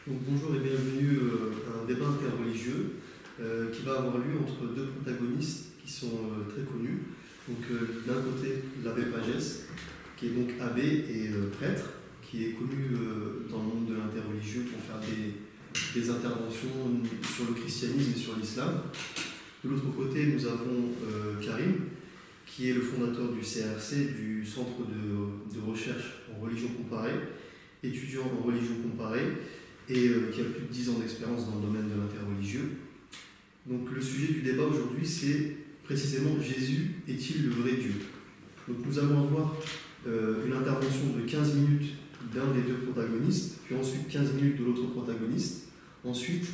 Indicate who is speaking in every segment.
Speaker 1: Donc, bonjour et bienvenue à un débat interreligieux qui va avoir lieu entre deux protagonistes qui sont très connus. Donc d'un côté l'abbé Pagès, qui est donc abbé et prêtre, qui est connu dans le monde de l'interreligieux pour faire des interventions sur le christianisme et sur l'islam. De l'autre côté, nous avons Karim, qui est le fondateur du CRC, du Centre de recherche en religion comparée, étudiant en religion comparée, et qui a plus de 10 ans d'expérience dans le domaine de l'interreligieux. Donc le sujet du débat aujourd'hui, c'est précisément Jésus est-il le vrai Dieu? Donc nous allons avoir une intervention de 15 minutes d'un des deux protagonistes, puis ensuite 15 minutes de l'autre protagoniste, ensuite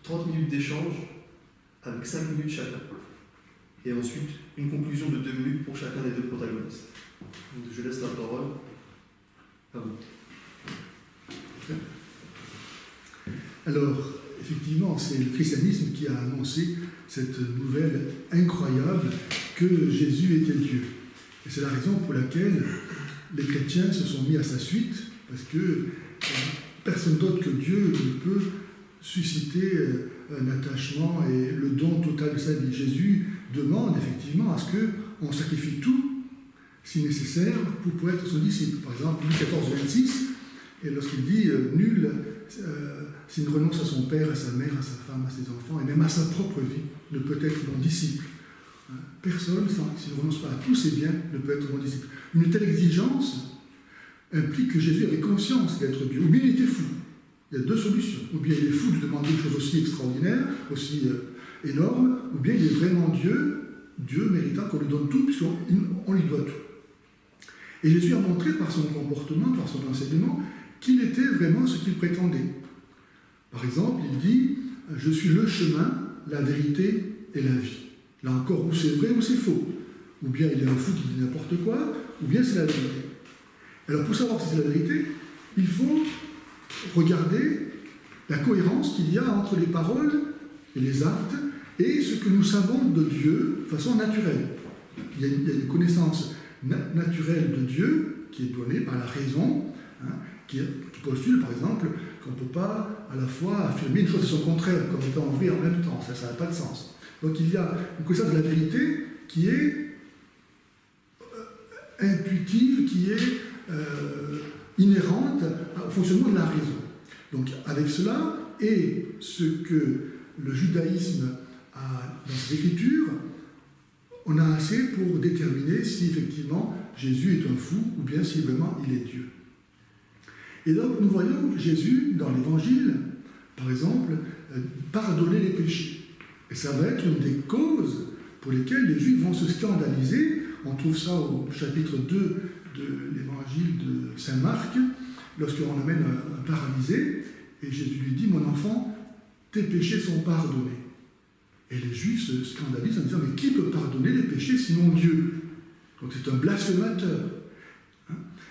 Speaker 1: 30 minutes d'échange avec 5 minutes chacun, et ensuite une conclusion de 2 minutes pour chacun des deux protagonistes. Donc je laisse la parole à vous.
Speaker 2: Alors, effectivement, c'est le christianisme qui a annoncé cette nouvelle incroyable que Jésus était Dieu. Et c'est la raison pour laquelle les chrétiens se sont mis à sa suite, parce que personne d'autre que Dieu ne peut susciter un attachement et le don total de sa vie. Jésus demande effectivement à ce qu'on sacrifie tout, si nécessaire, pour être son disciple. Par exemple, Louis XIV, 26, et lorsqu'il dit nul s'il ne renonce à son père, à sa mère, à sa femme, à ses enfants, et même à sa propre vie, ne peut être mon disciple. Personne, s'il ne renonce pas à tous ses biens, ne peut être mon disciple. Une telle exigence implique que Jésus avait conscience d'être Dieu. Ou bien il était fou. Il y a deux solutions. Ou bien il est fou de demander une chose aussi extraordinaire, aussi énorme, ou bien il est vraiment Dieu, Dieu méritant qu'on lui donne tout, puisqu'on lui doit tout. Et Jésus a montré par son comportement, par son enseignement, qu'il était vraiment ce qu'il prétendait. Par exemple, il dit « Je suis le chemin, la vérité et la vie ». Là encore, ou c'est vrai ou c'est faux. Ou bien il est un fou qui dit n'importe quoi, ou bien c'est la vérité. Alors pour savoir si c'est la vérité, il faut regarder la cohérence qu'il y a entre les paroles et les actes et ce que nous savons de Dieu de façon naturelle. Il y a une connaissance naturelle de Dieu qui est donnée par la raison, qui postule par exemple qu'on ne peut pas à la fois affirmer une chose et son contraire comme étant vrai en même temps, ça n'a pas de sens. Donc il y a une connaissance de la vérité qui est intuitive, qui est inhérente au fonctionnement de la raison. Donc avec cela, et ce que le judaïsme a dans ses écritures, on a assez pour déterminer si effectivement Jésus est un fou ou bien si vraiment il est Dieu. Et donc nous voyons Jésus dans l'Évangile, par exemple, pardonner les péchés. Et ça va être une des causes pour lesquelles les Juifs vont se scandaliser. On trouve ça au chapitre 2 de l'Évangile de Saint Marc, lorsqu'on amène un paralysé, et Jésus lui dit « Mon enfant, tes péchés sont pardonnés ». Et les Juifs se scandalisent en disant « Mais qui peut pardonner les péchés sinon Dieu ?» Donc c'est un blasphémateur.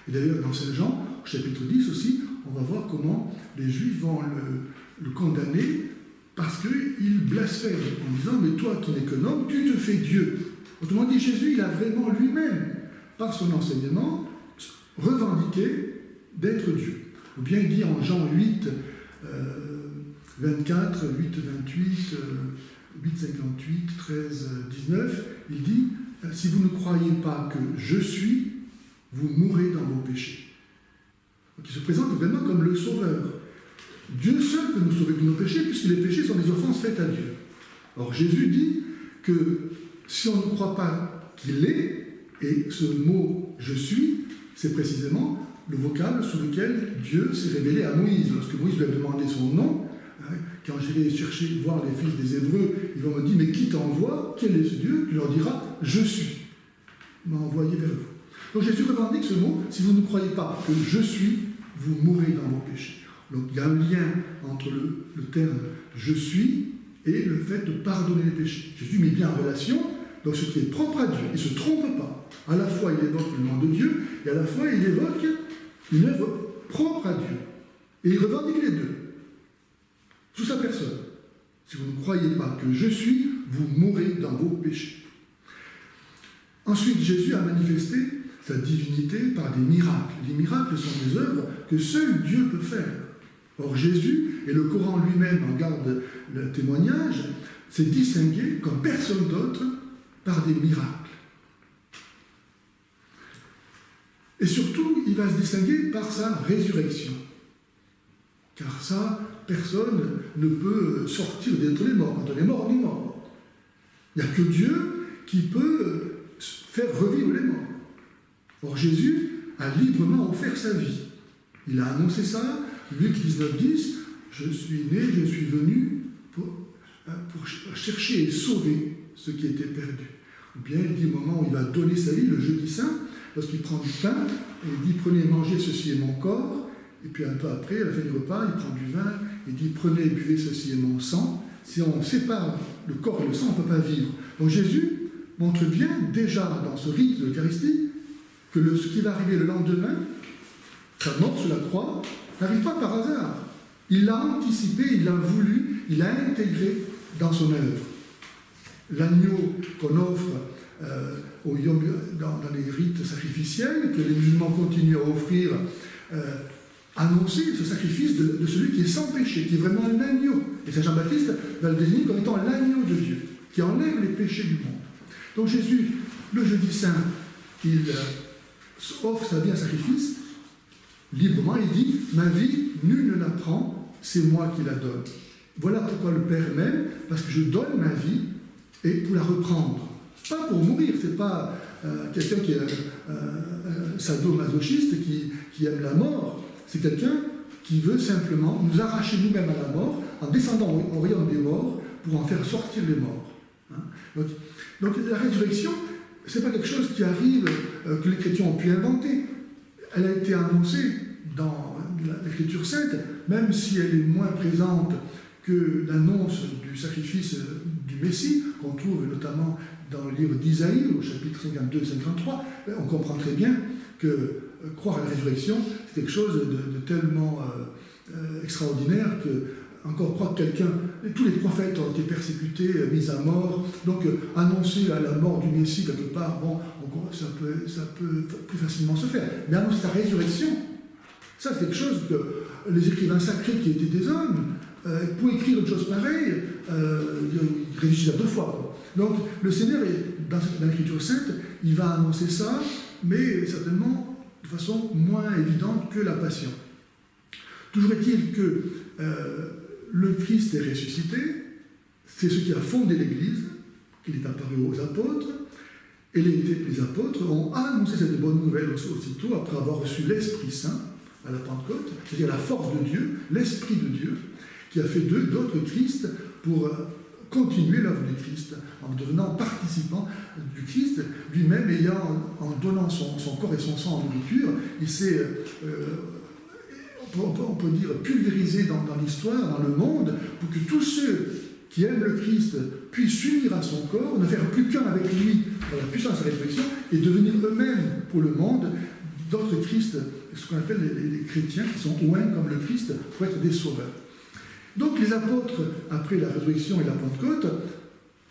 Speaker 2: Et d'ailleurs, dans Saint Jean, au chapitre 10 aussi, on va voir comment les Juifs vont le condamner parce qu'il blasphème en disant « Mais toi qui n'es qu'un homme, tu te fais Dieu ». Autrement dit, Jésus, il a vraiment lui-même, par son enseignement, revendiqué d'être Dieu. Ou bien il dit en Jean 8, 24, 8, 28, 8, 58, 13, 19, il dit « Si vous ne croyez pas que je suis, vous mourrez dans vos péchés. » Donc il se présente vraiment comme le sauveur. Dieu seul peut nous sauver de nos péchés, puisque les péchés sont des offenses faites à Dieu. Or Jésus dit que si on ne croit pas qu'il est, et ce mot « je suis », c'est précisément le vocable sous lequel Dieu s'est révélé à Moïse. Lorsque Moïse lui a demandé son nom, quand je vais chercher voir les fils des Hébreux, ils vont me dire « Mais qui t'envoie? Quel est ce Dieu ?» Il leur dira « Je suis ». Il m'a envoyé vers vous. Donc Jésus revendique ce mot « Si vous ne croyez pas que je suis, vous mourrez dans vos péchés ». Donc il y a un lien entre le terme « je suis » et le fait de pardonner les péchés. Jésus met bien en relation donc ce qui est propre à Dieu. Il ne se trompe pas. À la fois il évoque le nom de Dieu et à la fois il évoque une œuvre propre à Dieu. Et il revendique les deux. Sous sa personne. Si vous ne croyez pas que je suis, vous mourrez dans vos péchés. Ensuite, Jésus a manifesté sa divinité par des miracles. Les miracles sont des œuvres que seul Dieu peut faire. Or Jésus, et le Coran lui-même en garde le témoignage, s'est distingué comme personne d'autre par des miracles. Et surtout, il va se distinguer par sa résurrection. Car ça, personne ne peut sortir d'entre les morts. Quand on est mort, on est mort. Il n'y a que Dieu qui peut faire revivre les morts. Or Jésus a librement offert sa vie. Il a annoncé ça, Luc 19,10, je suis né, je suis venu pour chercher et sauver ce qui était perdu. Ou bien il dit au moment où il va donner sa vie, le jeudi saint, lorsqu'il prend du pain, et il dit prenez et mangez, ceci est mon corps, et puis un peu après, à la fin du repas, il prend du vin, il dit prenez et buvez, ceci est mon sang. Si on sépare le corps et le sang, on ne peut pas vivre. Donc Jésus montre bien déjà dans ce rite de l'Eucharistie que ce qui va arriver le lendemain, sa mort sur la croix, n'arrive pas par hasard. Il l'a anticipé, il l'a voulu, il l'a intégré dans son œuvre. L'agneau qu'on offre dans les rites sacrificiels, que les musulmans continuent à offrir, annoncer ce sacrifice de celui qui est sans péché, qui est vraiment un agneau. Et Saint Jean-Baptiste va le désigner comme étant l'agneau de Dieu, qui enlève les péchés du monde. Donc Jésus, le jeudi saint, il offre sa vie en sacrifice, librement, il dit « Ma vie, nul ne la prend, c'est moi qui la donne. » Voilà pourquoi le Père m'aime, parce que je donne ma vie et pour la reprendre. Pas pour mourir, c'est pas quelqu'un qui est sadomasochiste, qui aime la mort. C'est quelqu'un qui veut simplement nous arracher nous-mêmes à la mort en descendant au royaume des morts pour en faire sortir les morts. Hein? Donc la résurrection, ce n'est pas quelque chose qui arrive, que les chrétiens ont pu inventer. Elle a été annoncée dans l'Écriture sainte, même si elle est moins présente que l'annonce du sacrifice du Messie, qu'on trouve notamment dans le livre d'Isaïe, au chapitre 52 et 53. On comprend très bien que croire à la résurrection, c'est quelque chose de tellement extraordinaire que encore croire que quelqu'un, tous les prophètes ont été persécutés, mis à mort, donc annoncer la mort du Messie quelque part, bon, ça peut plus facilement se faire. Mais annoncer sa résurrection, ça c'est quelque chose que les écrivains sacrés qui étaient des hommes, pour écrire une chose pareille, ils réfléchissent à deux fois. Quoi. Donc le Seigneur, dans l'Écriture sainte, il va annoncer ça, mais certainement de façon moins évidente que la Passion. Toujours est-il que le Christ est ressuscité, c'est ce qui a fondé l'Église, qu'il est apparu aux apôtres, et les apôtres ont annoncé cette bonne nouvelle aussitôt après avoir reçu l'Esprit Saint à la Pentecôte, c'est-à-dire la force de Dieu, l'Esprit de Dieu, qui a fait d'eux d'autres Christ pour continuer l'œuvre du Christ, en devenant participant du Christ, lui-même en donnant son corps et son sang en nourriture, il s'est, on peut dire, pulvérisé dans l'histoire, dans le monde, pour que tous ceux qui aiment le Christ puissent s'unir à son corps, ne faire plus qu'un avec lui dans la puissance de la résurrection, et devenir eux-mêmes pour le monde d'autres Christ, ce qu'on appelle les chrétiens, qui sont oints comme le Christ, pour être des sauveurs. Donc les apôtres, après la résurrection et la Pentecôte,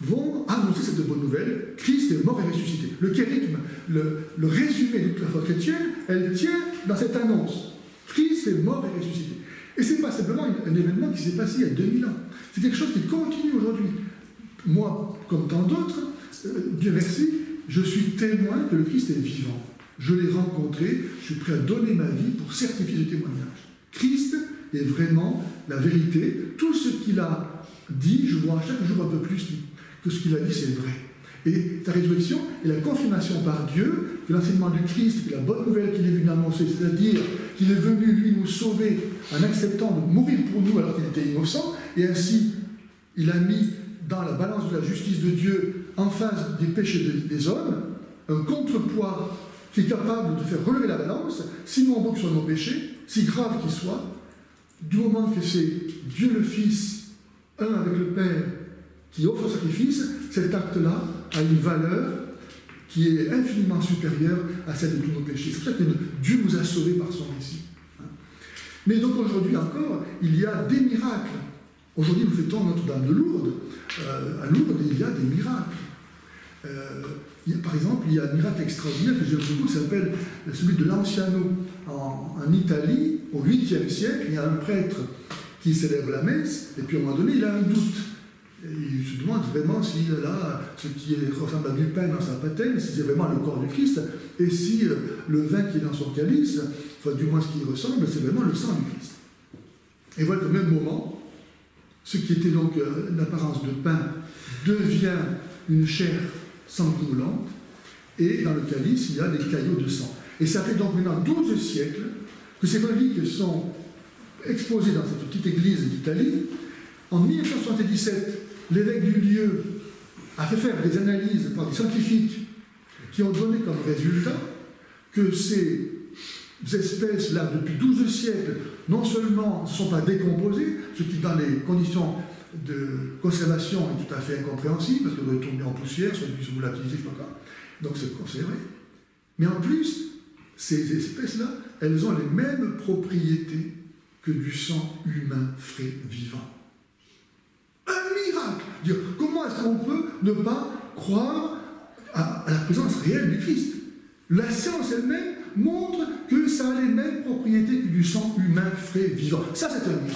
Speaker 2: vont annoncer cette bonne nouvelle, Christ est mort et ressuscité. Le kérigme, le résumé de toute la foi chrétienne, elle tient dans cette annonce. Christ est mort et ressuscité. Et ce n'est pas simplement un événement qui s'est passé il y a 2000 ans. C'est quelque chose qui continue aujourd'hui. Moi, comme tant d'autres, Dieu merci, je suis témoin que le Christ est vivant. Je l'ai rencontré, je suis prêt à donner ma vie pour certifier ce témoignage. Christ est vraiment la vérité. Tout ce qu'il a dit, je vois chaque jour un peu plus que ce qu'il a dit, c'est vrai. Et sa résurrection est la confirmation par Dieu que l'enseignement du Christ, que la bonne nouvelle qu'il est venu annoncer, c'est-à-dire qu'il est venu, lui, nous sauver en acceptant de mourir pour nous alors qu'il était innocent, et ainsi, il a mis dans la balance de la justice de Dieu, en face des péchés des hommes, un contrepoids qui est capable de faire relever la balance, si nombreux soient nos péchés, si graves qu'ils soient, du moment que c'est Dieu le Fils, un avec le Père, qui offre le sacrifice, cet acte-là a une valeur qui est infiniment supérieure à celle de tous nos péchés. C'est pour ça que Dieu nous a sauvés par son récit. Mais donc aujourd'hui encore, il y a des miracles. Aujourd'hui, nous fêtons Notre-Dame de Lourdes. À Lourdes, il y a des miracles. Par exemple, il y a un miracle extraordinaire que j'aime beaucoup, qui s'appelle celui de l'Anciano en Italie. au 8e siècle, il y a un prêtre qui célèbre la messe, et puis à un moment donné, il a un doute. Et il se demande vraiment s'il a ce qui ressemble à du pain dans sa patène, si c'est vraiment le corps du Christ, et si le vin qui est dans son calice, enfin du moins ce qui y ressemble, c'est vraiment le sang du Christ. Et voilà qu'au même moment, ce qui était donc l'apparence de pain devient une chair sanguinolente, et dans le calice, il y a des caillots de sang. Et ça fait donc maintenant 12 siècles que ces reliques sont exposées dans cette petite église d'Italie. En 1977, l'évêque du lieu a fait faire des analyses par des scientifiques qui ont donné comme résultat que ces espèces-là, depuis 12 siècles, non seulement ne sont pas décomposées, ce qui dans les conditions de conservation est tout à fait incompréhensible, parce qu'elles doivent tomber en poussière, soit plus volatilisées, je ne sais pas quoi, donc c'est conservé. Mais en plus, ces espèces-là, elles ont les mêmes propriétés que du sang humain frais vivant. Un miracle! Dire, comment est-ce qu'on peut ne pas croire à la présence réelle du Christ? La science elle-même montre que ça a les mêmes propriétés que du sang humain frais vivant. Ça, c'est un miracle.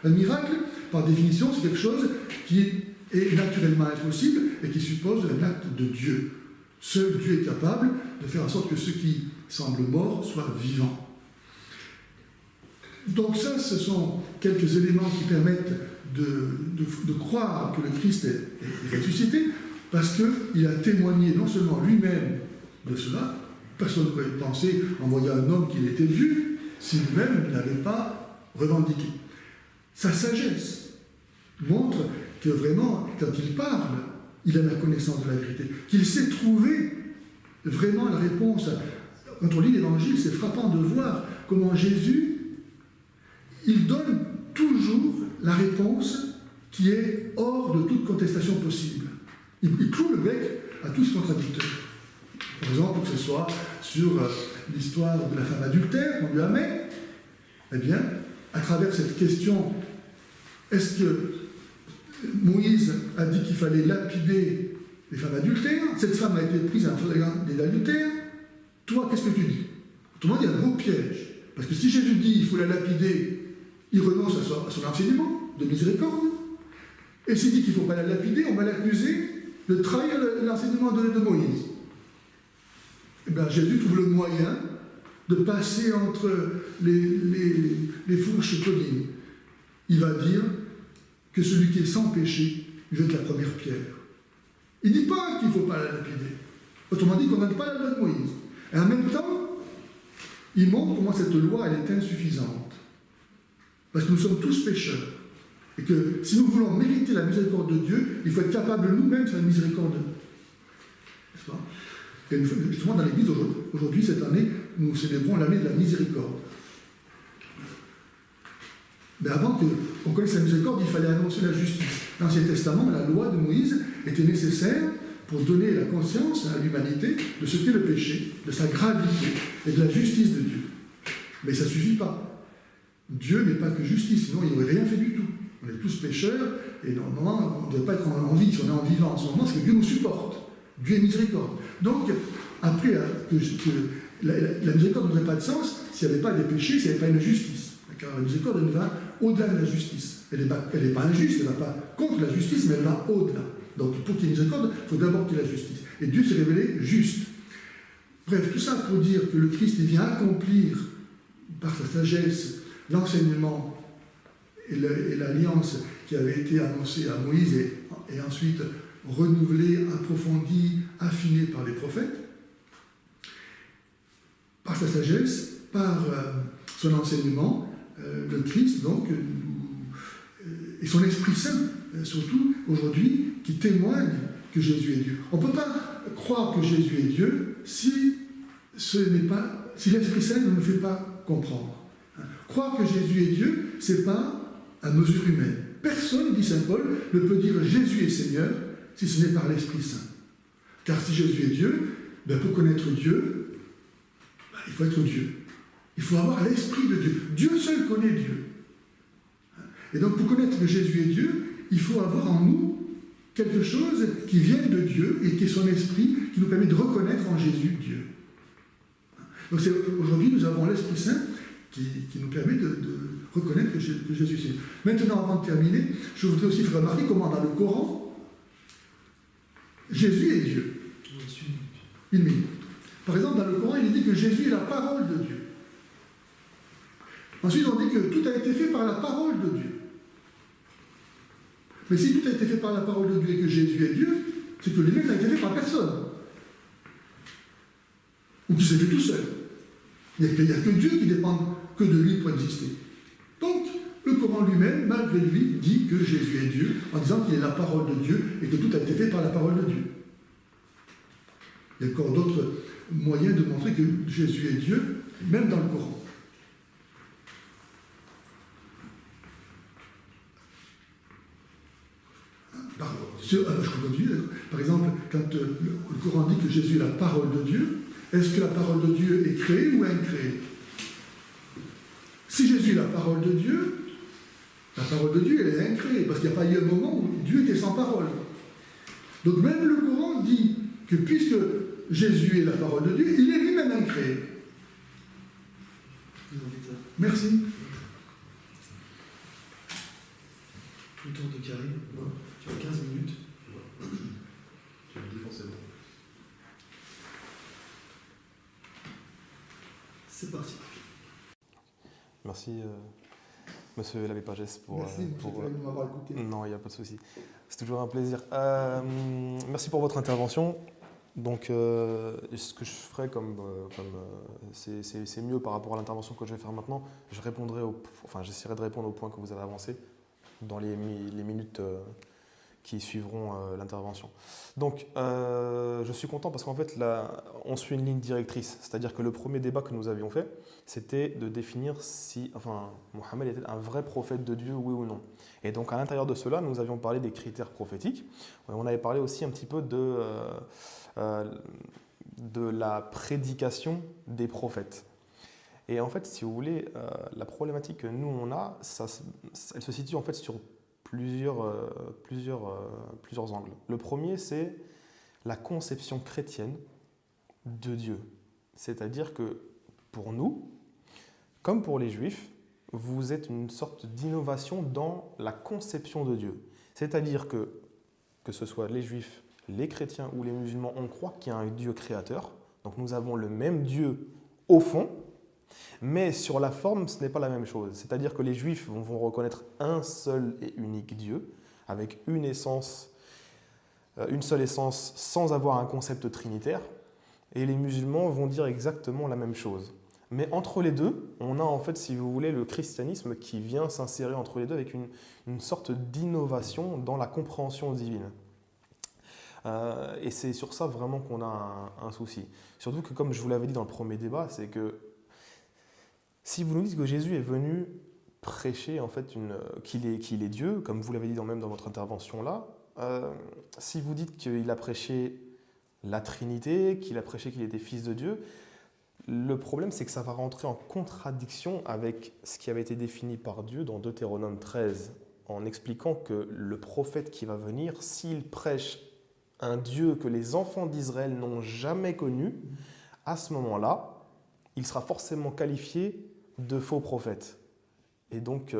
Speaker 2: Un miracle, par définition, c'est quelque chose qui est naturellement impossible et qui suppose un acte de Dieu. Seul Dieu est capable de faire en sorte que ceux qui semblent morts soient vivants. Donc ça, ce sont quelques éléments qui permettent de croire que le Christ est ressuscité, parce qu'il a témoigné non seulement lui-même de cela, personne ne pouvait penser, en voyant un homme qu'il était vu, si lui-même n'avait pas revendiqué. Sa sagesse montre que vraiment, quand il parle, il a la connaissance de la vérité, qu'il sait trouver vraiment la réponse. Quand on lit l'Évangile, c'est frappant de voir comment Jésus, il donne toujours la réponse qui est hors de toute contestation possible. Il cloue le bec à tous ses contradicteurs. Par exemple, que ce soit sur l'histoire de la femme adultère qu'on lui a mis, eh bien, à travers cette question, est-ce que Moïse a dit qu'il fallait lapider les femmes adultères? Cette femme a été prise en flagrant d'adultère. Toi, qu'est-ce que tu dis? Autrement, il y a un gros piège. Parce que si Jésus dit qu'il faut la lapider, il renonce à son enseignement de miséricorde. Et s'il dit qu'il ne faut pas la lapider, on va l'accuser de trahir l'enseignement de Moïse. Eh bien, Jésus trouve le moyen de passer entre les fourches collines. Il va dire que celui qui est sans péché jette la première pierre. Il ne dit pas qu'il ne faut pas la lapider. Autrement dit, qu'on n'a pas la loi de Moïse. Et en même temps, il montre comment cette loi elle est insuffisante. Parce que nous sommes tous pécheurs. Et que si nous voulons mériter la miséricorde de Dieu, il faut être capable nous-mêmes de faire la miséricorde de Dieu. N'est-ce pas? Et justement, dans l'Église, aujourd'hui, cette année, nous célébrons l'année de la miséricorde. Mais avant qu'on connaisse la miséricorde, il fallait annoncer la justice. L'Ancien Testament, la loi de Moïse, était nécessaire pour donner la conscience à l'humanité de ce qu'est le péché, de sa gravité et de la justice de Dieu. Mais ça ne suffit pas. Dieu n'est pas que justice, sinon il n'aurait rien fait du tout. On est tous pécheurs, et normalement, on ne doit pas être en vie. Si on est en vivant en ce moment, c'est que Dieu nous supporte. Dieu est miséricorde. Donc, après, la miséricorde n'aurait pas de sens s'il n'y avait pas des péchés, s'il n'y avait pas une justice. Car la miséricorde, elle va au-delà de la justice. Elle n'est pas injuste, elle ne va pas contre la justice, mais elle va au-delà. Donc, pour qu'il y ait une miséricorde, il faut d'abord qu'il y ait la justice. Et Dieu s'est révélé juste. Bref, tout ça pour dire que le Christ vient accomplir, par sa sagesse, l'enseignement et l'alliance qui avait été annoncée à Moïse et ensuite renouvelée, approfondie, affinée par les prophètes. Par sa sagesse, par son enseignement, le Christ, donc, et son Esprit Saint, surtout aujourd'hui, qui témoigne que Jésus est Dieu. On ne peut pas croire que Jésus est Dieu si l'Esprit Saint ne nous fait pas comprendre. Croire que Jésus est Dieu, ce n'est pas à mesure humaine. Personne, dit saint Paul, ne peut dire Jésus est Seigneur si ce n'est par l'Esprit Saint. Car si Jésus est Dieu, pour connaître Dieu, il faut être Dieu. Il faut avoir l'Esprit de Dieu. Dieu seul connaît Dieu. Et donc, pour connaître que Jésus est Dieu, il faut avoir en nous quelque chose qui vienne de Dieu et qui est son Esprit, qui nous permet de reconnaître en Jésus Dieu. Donc, aujourd'hui, nous avons l'Esprit Saint qui nous permet de reconnaître que Jésus c'est Dieu. Maintenant, avant de terminer, je voudrais aussi faire remarquer comment dans le Coran, Jésus est Dieu. Une minute. Par exemple, dans le Coran, il est dit que Jésus est la parole de Dieu. Ensuite, on dit que tout a été fait par la parole de Dieu. Mais si tout a été fait par la parole de Dieu et que Jésus est Dieu, c'est que lui-même n'a été fait par personne. Ou qu'il s'est fait tout seul. Il n'y a que Dieu qui dépend que de lui pour exister. Donc, le Coran lui-même, malgré lui, dit que Jésus est Dieu, en disant qu'il est la parole de Dieu et que tout a été fait par la parole de Dieu. Il y a encore d'autres moyens de montrer que Jésus est Dieu, même dans le Coran. Je continue. Par exemple, quand le Coran dit que Jésus est la parole de Dieu, est-ce que la parole de Dieu est créée ou incréée? Si Jésus est la parole de Dieu, elle est incréée, parce qu'il n'y a pas eu un moment où Dieu était sans parole. Donc même le Coran dit que puisque Jésus est la parole de Dieu, il est lui-même incréé. Merci.
Speaker 1: Tout le temps de Karim, tu as 15 minutes.
Speaker 3: Tu me dis forcément.
Speaker 1: C'est parti.
Speaker 3: Merci, monsieur l'abbé Pagès, pour...
Speaker 2: Merci de m'avoir écouté.
Speaker 3: Non, il n'y a pas de souci. C'est toujours un plaisir. Merci pour votre intervention. Donc, ce que je ferai c'est mieux par rapport à l'intervention que je vais faire maintenant. J'essaierai de répondre aux points que vous avez avancés dans les minutes qui suivront l'intervention. Donc, je suis content parce qu'en fait, là, on suit une ligne directrice. C'est-à-dire que le premier débat que nous avions fait, c'était de définir si Mohammed était un vrai prophète de Dieu, oui ou non. Et donc, à l'intérieur de cela, nous avions parlé des critères prophétiques. On avait parlé aussi un petit peu de la prédication des prophètes. Et en fait, si vous voulez, la problématique que nous, on a, elle se situe en fait sur plusieurs angles. Le premier, c'est la conception chrétienne de Dieu. C'est-à-dire que pour nous, comme pour les Juifs, vous êtes une sorte d'innovation dans la conception de Dieu. C'est-à-dire que ce soit les Juifs, les chrétiens ou les musulmans, on croit qu'il y a un Dieu créateur. Donc nous avons le même Dieu au fond, mais sur la forme, ce n'est pas la même chose. C'est-à-dire que les Juifs vont reconnaître un seul et unique Dieu, avec une seule essence, sans avoir un concept trinitaire. Et les musulmans vont dire exactement la même chose. Mais entre les deux, on a en fait, si vous voulez, le christianisme qui vient s'insérer entre les deux avec une sorte d'innovation dans la compréhension divine. Et c'est sur ça vraiment qu'on a un souci. Surtout que, comme je vous l'avais dit dans le premier débat, c'est que si vous nous dites que Jésus est venu prêcher en fait qu'il est Dieu, comme vous l'avez dit même dans votre intervention là, si vous dites qu'il a prêché la Trinité, qu'il a prêché qu'il était fils de Dieu, le problème c'est que ça va rentrer en contradiction avec ce qui avait été défini par Dieu dans Deutéronome 13, en expliquant que le prophète qui va venir, s'il prêche un Dieu que les enfants d'Israël n'ont jamais connu, à ce moment-là, il sera forcément qualifié de faux prophète. Et donc,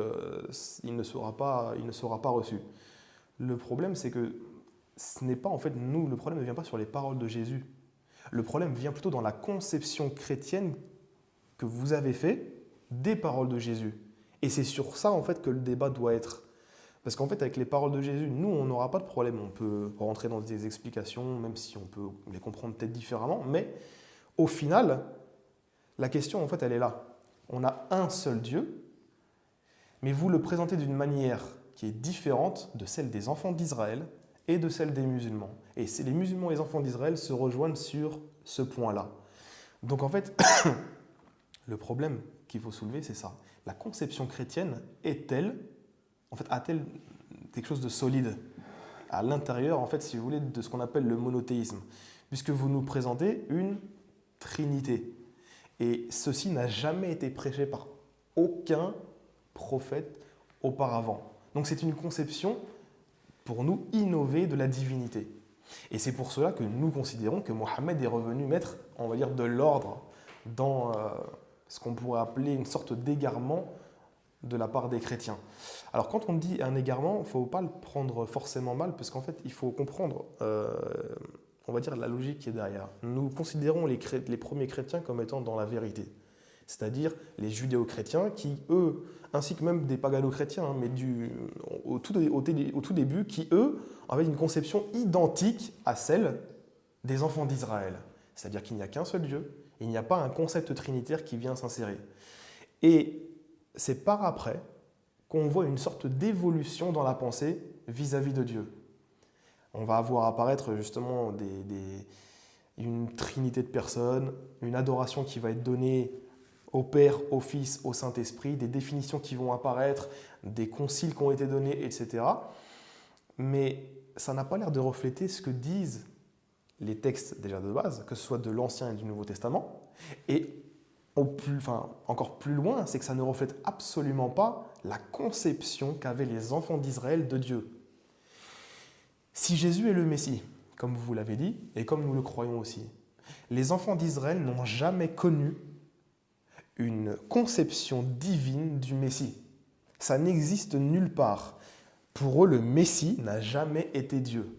Speaker 3: il ne sera pas reçu. Le problème, c'est que ce n'est pas, en fait, le problème ne vient pas sur les paroles de Jésus. Le problème vient plutôt dans la conception chrétienne que vous avez fait des paroles de Jésus. Et c'est sur ça, en fait, que le débat doit être. Parce qu'en fait, avec les paroles de Jésus, nous, on n'aura pas de problème. On peut rentrer dans des explications, même si on peut les comprendre peut-être différemment. Mais au final, la question, en fait, elle est là. On a un seul Dieu, mais vous le présentez d'une manière qui est différente de celle des enfants d'Israël et de celle des musulmans. Et les musulmans et les enfants d'Israël se rejoignent sur ce point-là. Donc en fait, le problème qu'il faut soulever, c'est ça. La conception chrétienne a-t-elle quelque chose de solide à l'intérieur, en fait, si vous voulez, de ce qu'on appelle le monothéisme, puisque vous nous présentez une trinité. Et ceci n'a jamais été prêché par aucun prophète auparavant. Donc c'est une conception, pour nous, innovée de la divinité. Et c'est pour cela que nous considérons que Mohammed est revenu mettre, on va dire, de l'ordre dans ce qu'on pourrait appeler une sorte d'égarement de la part des chrétiens. Alors quand on dit un égarement, il ne faut pas le prendre forcément mal, parce qu'en fait, il faut comprendre, on va dire, la logique qui est derrière. Nous considérons les premiers chrétiens comme étant dans la vérité, c'est-à-dire les judéo-chrétiens qui, eux, ainsi que même des pagano-chrétiens, hein, mais au tout début, qui, eux, avaient une conception identique à celle des enfants d'Israël. C'est-à-dire qu'il n'y a qu'un seul Dieu, il n'y a pas un concept trinitaire qui vient s'insérer. Et c'est par après qu'on voit une sorte d'évolution dans la pensée vis-à-vis de Dieu. On va voir apparaître justement une trinité de personnes, une adoration qui va être donnée au Père, au Fils, au Saint-Esprit, des définitions qui vont apparaître, des conciles qui ont été donnés, etc. Mais ça n'a pas l'air de refléter ce que disent les textes déjà de base, que ce soit de l'Ancien et du Nouveau Testament. Et encore plus loin, c'est que ça ne reflète absolument pas la conception qu'avaient les enfants d'Israël de Dieu. Si Jésus est le Messie, comme vous l'avez dit, et comme nous le croyons aussi, les enfants d'Israël n'ont jamais connu une conception divine du Messie. Ça n'existe nulle part. Pour eux, le Messie n'a jamais été Dieu.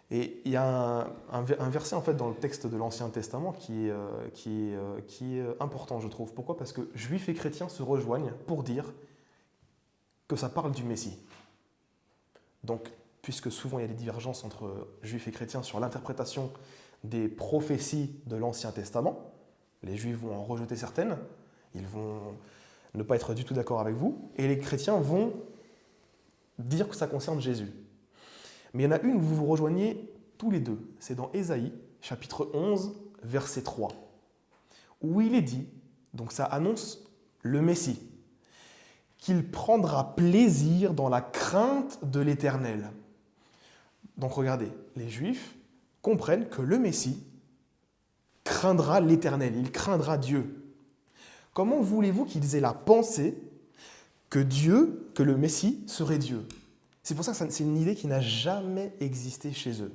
Speaker 3: Et il y a un verset en fait dans le texte de l'Ancien Testament qui est important, je trouve. Pourquoi ? Parce que juifs et chrétiens se rejoignent pour dire que ça parle du Messie. Donc, puisque souvent il y a des divergences entre juifs et chrétiens sur l'interprétation des prophéties de l'Ancien Testament, les juifs vont en rejeter certaines, ils vont ne pas être du tout d'accord avec vous, et les chrétiens vont dire que ça concerne Jésus. Mais il y en a une où vous vous rejoignez tous les deux. C'est dans Ésaïe, chapitre 11, verset 3, où il est dit, donc ça annonce le Messie, qu'il prendra plaisir dans la crainte de l'Éternel. Donc regardez, les Juifs comprennent que le Messie craindra l'Éternel, il craindra Dieu. Comment voulez-vous qu'ils aient la pensée que le Messie serait Dieu ? C'est pour ça que c'est une idée qui n'a jamais existé chez eux.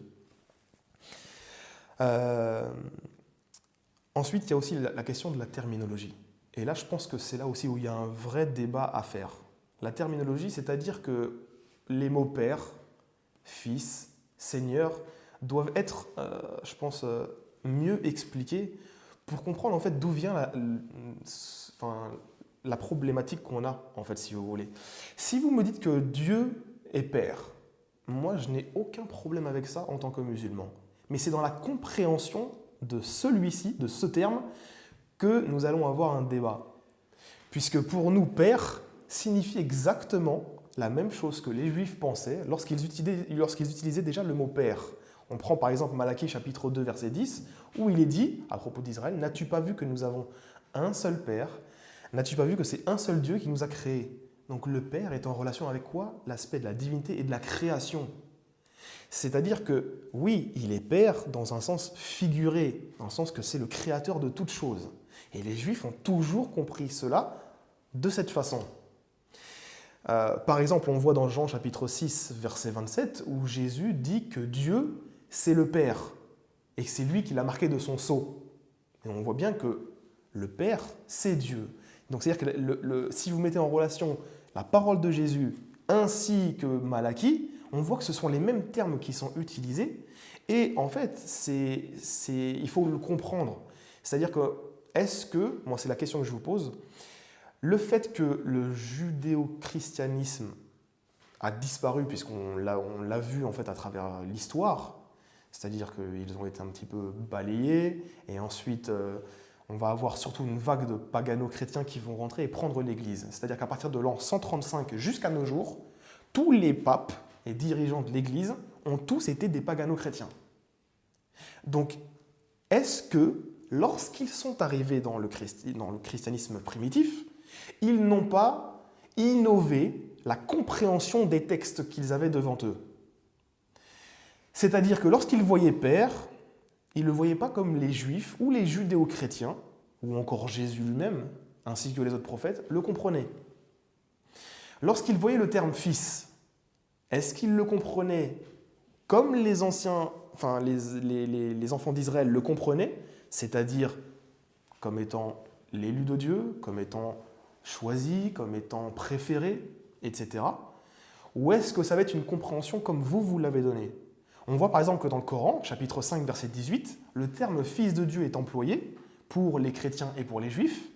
Speaker 3: Ensuite, il y a aussi la question de la terminologie. Et là, je pense que c'est là aussi où il y a un vrai débat à faire. La terminologie, c'est-à-dire que les mots Père, Fils, Seigneur doivent être, je pense, mieux expliqués pour comprendre en fait d'où vient la problématique qu'on a, en fait, si vous voulez. Si vous me dites que Dieu est Père, moi, je n'ai aucun problème avec ça en tant que musulman. Mais c'est dans la compréhension de celui-ci, de ce terme, que nous allons avoir un débat. Puisque pour nous, Père signifie exactement la même chose que les Juifs pensaient lorsqu'ils utilisaient déjà le mot Père. On prend par exemple Malachie chapitre 2 verset 10, où il est dit, à propos d'Israël, « N'as-tu pas vu que nous avons un seul Père ? N'as-tu pas vu que c'est un seul Dieu qui nous a créés ?» Donc le Père est en relation avec quoi ? L'aspect de la divinité et de la création. C'est-à-dire que oui, il est Père dans un sens figuré, dans le sens que c'est le créateur de toutes choses. Et les Juifs ont toujours compris cela de cette façon. Par exemple, on voit dans Jean chapitre 6, verset 27, où Jésus dit que Dieu, c'est le Père, et que c'est lui qui l'a marqué de son sceau. Et on voit bien que le Père, c'est Dieu. Donc c'est-à-dire que si vous mettez en relation la parole de Jésus ainsi que Malachie, on voit que ce sont les mêmes termes qui sont utilisés. Et en fait, il faut le comprendre. C'est-à-dire que, moi c'est la question que je vous pose, le fait que le judéo-christianisme a disparu, puisqu'on l'a vu en fait à travers l'histoire, c'est-à-dire qu'ils ont été un petit peu balayés, et ensuite on va avoir surtout une vague de pagano-chrétiens qui vont rentrer et prendre l'Église. C'est-à-dire qu'à partir de l'an 135 jusqu'à nos jours, tous les papes et dirigeants de l'Église ont tous été des pagano-chrétiens. Donc, est-ce que, lorsqu'ils sont arrivés dans le christianisme primitif, ils n'ont pas innové la compréhension des textes qu'ils avaient devant eux ? C'est-à-dire que lorsqu'ils voyaient Père, ils ne le voyaient pas comme les Juifs ou les judéo-chrétiens, ou encore Jésus lui-même, ainsi que les autres prophètes, le comprenaient. Lorsqu'ils voyaient le terme « fils », est-ce qu'ils le comprenaient comme les enfants d'Israël le comprenaient, c'est-à-dire comme étant l'élu de Dieu, comme étant choisi, comme étant préféré, etc. Ou est-ce que ça va être une compréhension comme vous l'avez donnée? On voit par exemple que dans le Coran, chapitre 5, verset 18, le terme « fils de Dieu » est employé pour les chrétiens et pour les juifs,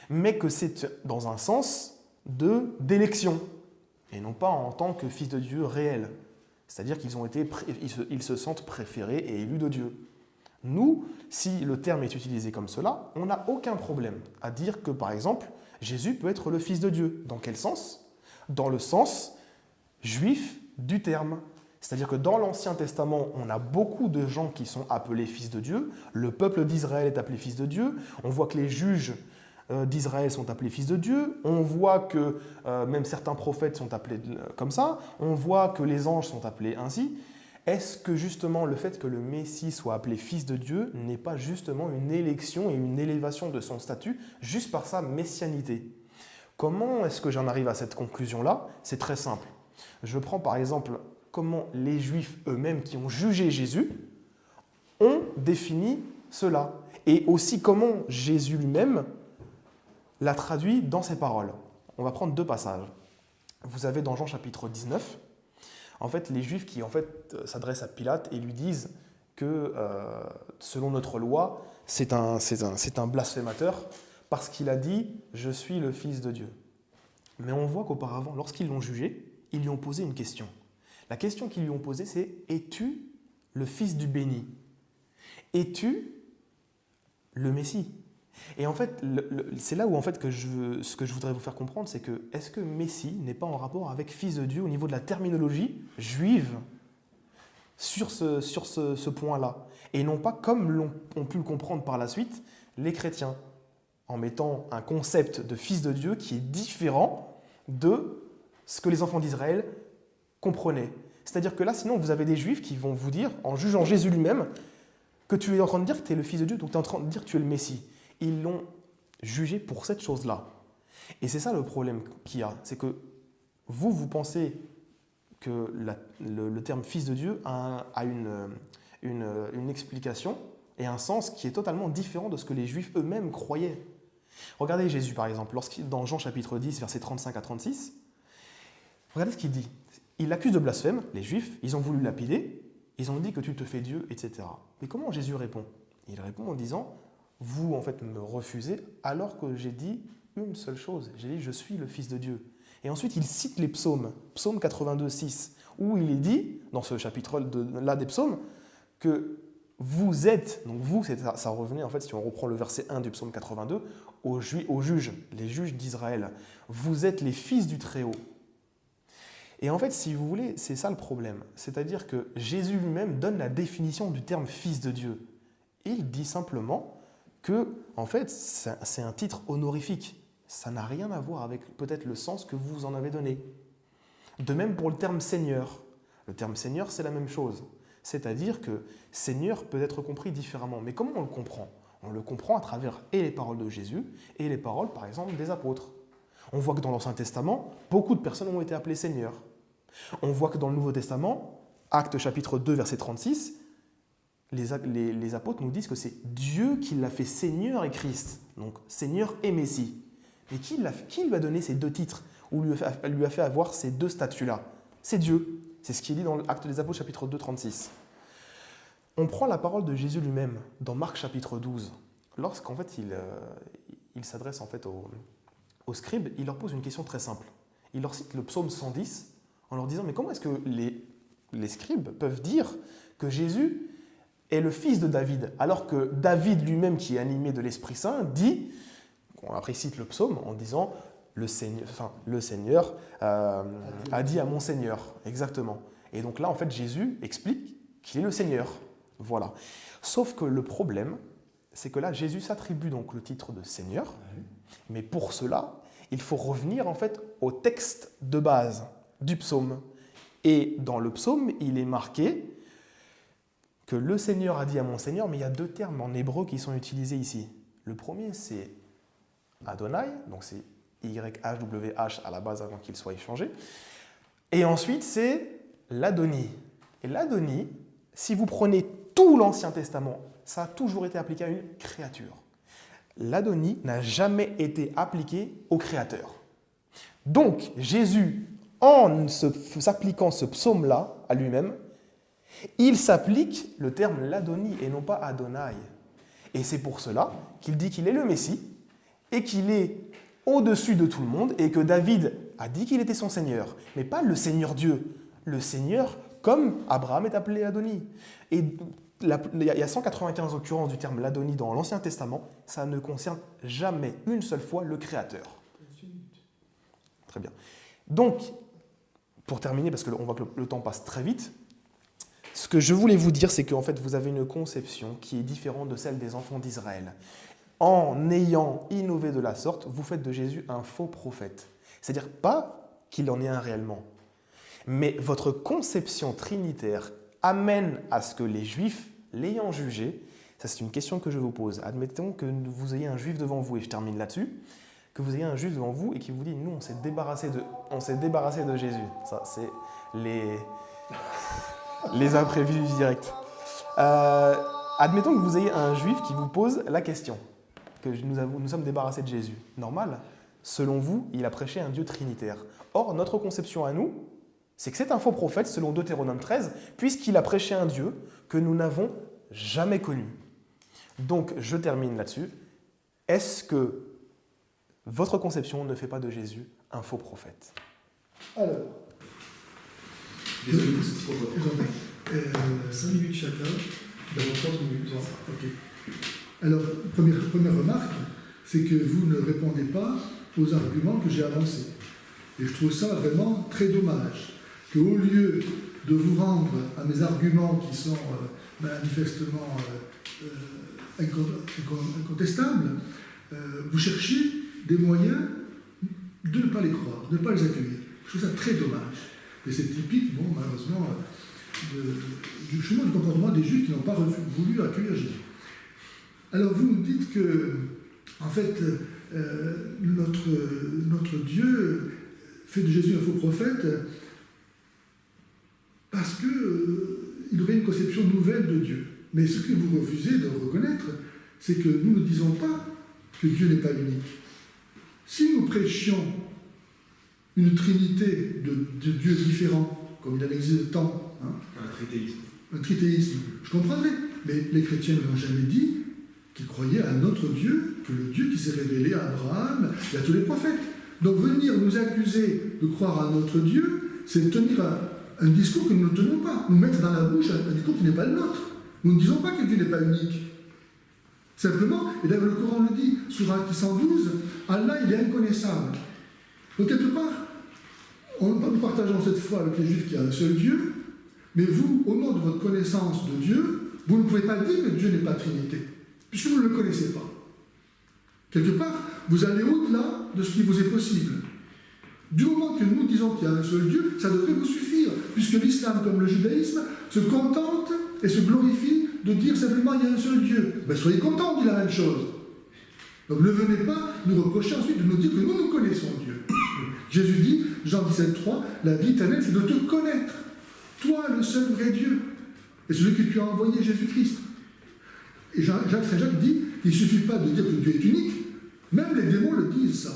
Speaker 3: mais que c'est dans un sens d'élection, et non pas en tant que fils de Dieu réel. C'est-à-dire ils se sentent préférés et élus de Dieu. Nous, si le terme est utilisé comme cela, on n'a aucun problème à dire que, par exemple, Jésus peut être le Fils de Dieu. Dans quel sens? Dans le sens juif du terme. C'est-à-dire que dans l'Ancien Testament, on a beaucoup de gens qui sont appelés fils de Dieu. Le peuple d'Israël est appelé fils de Dieu. On voit que les juges d'Israël sont appelés fils de Dieu. On voit que même certains prophètes sont appelés comme ça. On voit que les anges sont appelés ainsi. Est-ce que justement le fait que le Messie soit appelé fils de Dieu n'est pas justement une élection et une élévation de son statut juste par sa messianité? Comment est-ce que j'en arrive à cette conclusion-là? C'est très simple. Je prends par exemple comment les Juifs eux-mêmes qui ont jugé Jésus ont défini cela. Et aussi comment Jésus lui-même l'a traduit dans ses paroles. On va prendre deux passages. Vous avez dans Jean chapitre 19, en fait, les Juifs qui s'adressent à Pilate et lui disent que selon notre loi, c'est un blasphémateur parce qu'il a dit « Je suis le Fils de Dieu ». Mais on voit qu'auparavant, lorsqu'ils l'ont jugé, ils lui ont posé une question. La question qu'ils lui ont posée, c'est « Es-tu le Fils du béni? Es-tu le Messie ?» Et en fait, c'est là où ce que je voudrais vous faire comprendre, c'est que est-ce que Messie n'est pas en rapport avec Fils de Dieu au niveau de la terminologie juive sur ce point-là? Et non pas comme ont pu le comprendre par la suite les chrétiens, en mettant un concept de Fils de Dieu qui est différent de ce que les enfants d'Israël comprenaient. C'est-à-dire que là, sinon, vous avez des Juifs qui vont vous dire, en jugeant Jésus lui-même, que tu es en train de dire que tu es le Fils de Dieu, donc tu es en train de dire que tu es le Messie. Ils l'ont jugé pour cette chose-là. Et c'est ça le problème qu'il y a. C'est que vous pensez que le terme Fils de Dieu a une explication et un sens qui est totalement différent de ce que les Juifs eux-mêmes croyaient. Regardez Jésus, par exemple, dans Jean chapitre 10, versets 35 à 36. Regardez ce qu'il dit. Il accuse de blasphème, les Juifs, ils ont voulu le lapider, ils ont dit que tu te fais Dieu, etc. Mais comment Jésus répond? Il répond en disant... Vous, en fait, me refusez alors que j'ai dit une seule chose. J'ai dit « Je suis le Fils de Dieu ». Et ensuite, il cite les psaumes, psaume 82, 6, où il est dit, dans ce chapitre-là des psaumes, que vous êtes, donc vous, ça revenait, en fait, si on reprend le verset 1 du psaume 82, aux juges, les juges d'Israël. Vous êtes les fils du Très-Haut. Et en fait, si vous voulez, c'est ça le problème. C'est-à-dire que Jésus lui-même donne la définition du terme « Fils de Dieu ». Il dit simplement que, en fait, c'est un titre honorifique. Ça n'a rien à voir avec peut-être le sens que vous en avez donné. De même pour le terme « Seigneur ». Le terme « Seigneur », c'est la même chose. C'est-à-dire que « Seigneur » peut être compris différemment. Mais comment on le comprend? On le comprend à travers et les paroles de Jésus et les paroles, par exemple, des apôtres. On voit que dans l'Ancien Testament, beaucoup de personnes ont été appelées « Seigneur ». On voit que dans le Nouveau Testament, Actes chapitre 2, verset 36, les apôtres nous disent que c'est Dieu qui l'a fait Seigneur et Christ, donc Seigneur et Messie. Et qui lui a donné ces deux titres, ou lui a fait avoir ces deux statuts-là? C'est Dieu. C'est ce qui est dit dans l'Acte des Apôtres, chapitre 2, 36. On prend la parole de Jésus lui-même dans Marc, chapitre 12. Lorsqu'en fait il s'adresse en fait aux scribes, il leur pose une question très simple. Il leur cite le psaume 110 en leur disant « Mais comment est-ce que les scribes peuvent dire que Jésus est le fils de David, alors que David lui-même, qui est animé de l'Esprit Saint, dit, après il cite le psaume en disant « Le Seigneur a dit à mon Seigneur ». Exactement. Et donc là, en fait, Jésus explique qu'il est le Seigneur. Voilà. Sauf que le problème, c'est que là, Jésus s'attribue donc le titre de Seigneur, mais pour cela, il faut revenir en fait au texte de base du psaume. Et dans le psaume, il est marqué que le Seigneur a dit à mon Seigneur, mais il y a deux termes en hébreu qui sont utilisés ici. Le premier, c'est Adonai, donc c'est YHWH à la base avant qu'il soit échangé. Et ensuite, c'est l'Adoni. Et l'Adoni, si vous prenez tout l'Ancien Testament, ça a toujours été appliqué à une créature. l'adonie n'a jamais été appliqué au Créateur. Donc, Jésus, en s'appliquant ce psaume-là à lui-même, il s'applique le terme l'adonie et non pas Adonai. Et c'est pour cela qu'il dit qu'il est le Messie et qu'il est au-dessus de tout le monde et que David a dit qu'il était son Seigneur, mais pas le Seigneur Dieu, le Seigneur comme Abraham est appelé Adoni. Et il y a 195 occurrences du terme l'Adoni dans l'Ancien Testament, ça ne concerne jamais une seule fois le Créateur. Très bien. Donc, pour terminer, parce qu'on voit que le temps passe très vite, ce que je voulais vous dire, c'est qu'en fait, vous avez une conception qui est différente de celle des enfants d'Israël. En ayant innové de la sorte, vous faites de Jésus un faux prophète. C'est-à-dire pas qu'il en est un réellement, mais votre conception trinitaire amène à ce que les Juifs, l'ayant jugé, ça c'est une question que je vous pose, admettons que vous ayez un Juif devant vous, et je termine là-dessus, que vous ayez un Juif devant vous et qui vous dit « nous, on s'est débarrassé de Jésus ». Ça, c'est les imprévus directs. Admettons que vous ayez un Juif qui vous pose la question, que nous sommes débarrassés de Jésus. Normal, selon vous, il a prêché un Dieu trinitaire. Or, notre conception à nous, c'est que c'est un faux prophète, selon Deutéronome 13, puisqu'il a prêché un Dieu que nous n'avons jamais connu. Donc, je termine là-dessus. Est-ce que votre conception ne fait pas de Jésus un faux prophète?
Speaker 2: Alors,
Speaker 1: Désolé pour cette fois.
Speaker 2: 5 minutes chacun, dans 30 minutes. Ok. Alors, première remarque, c'est que vous ne répondez pas aux arguments que j'ai avancés. Et je trouve ça vraiment très dommage, qu'au lieu de vous rendre à mes arguments qui sont manifestement incontestables, vous cherchiez des moyens de ne pas les croire, de ne pas les accueillir. Je trouve ça très dommage. Et c'est typique, bon, malheureusement, du chemin de comportement des Juifs qui n'ont pas voulu accueillir Jésus. Alors vous nous dites que, en fait, notre Dieu fait de Jésus un faux prophète parce qu'il aurait une conception nouvelle de Dieu. Mais ce que vous refusez de reconnaître, c'est que nous ne disons pas que Dieu n'est pas unique. Si nous prêchions une trinité de dieux différents, comme il en existe tant, un tritéisme, je comprendrais, mais les chrétiens ne l'ont jamais dit qu'ils croyaient à un autre Dieu que le Dieu qui s'est révélé à Abraham et à tous les prophètes. Donc venir nous accuser de croire à un autre Dieu, c'est tenir un discours que nous ne tenons pas, nous mettre dans la bouche un discours qui n'est pas le nôtre. Nous ne disons pas que Dieu n'est pas unique. Simplement, et d'ailleurs le Coran le dit, Sourate 112, Allah il est inconnaissable. Donc quelque part, nous partageons cette foi avec les Juifs qu'il y a un seul Dieu, mais vous, au nom de votre connaissance de Dieu, vous ne pouvez pas dire que Dieu n'est pas Trinité, puisque vous ne le connaissez pas. Quelque part, vous allez au-delà de ce qui vous est possible. Du moment que nous disons qu'il y a un seul Dieu, ça devrait vous suffire, puisque l'islam, comme le judaïsme, se contente et se glorifie de dire simplement qu'il y a un seul Dieu. Ben, soyez contents, on dit la même chose. Donc ne venez pas nous reprocher ensuite de nous dire que nous connaissons Dieu. Jésus dit, Jean 17,3, la vie éternelle, c'est de te connaître, toi le seul vrai Dieu, et celui que tu as envoyé, Jésus-Christ. Et Saint Jacques dit, il ne suffit pas de dire que Dieu est unique, même les démons le disent ça.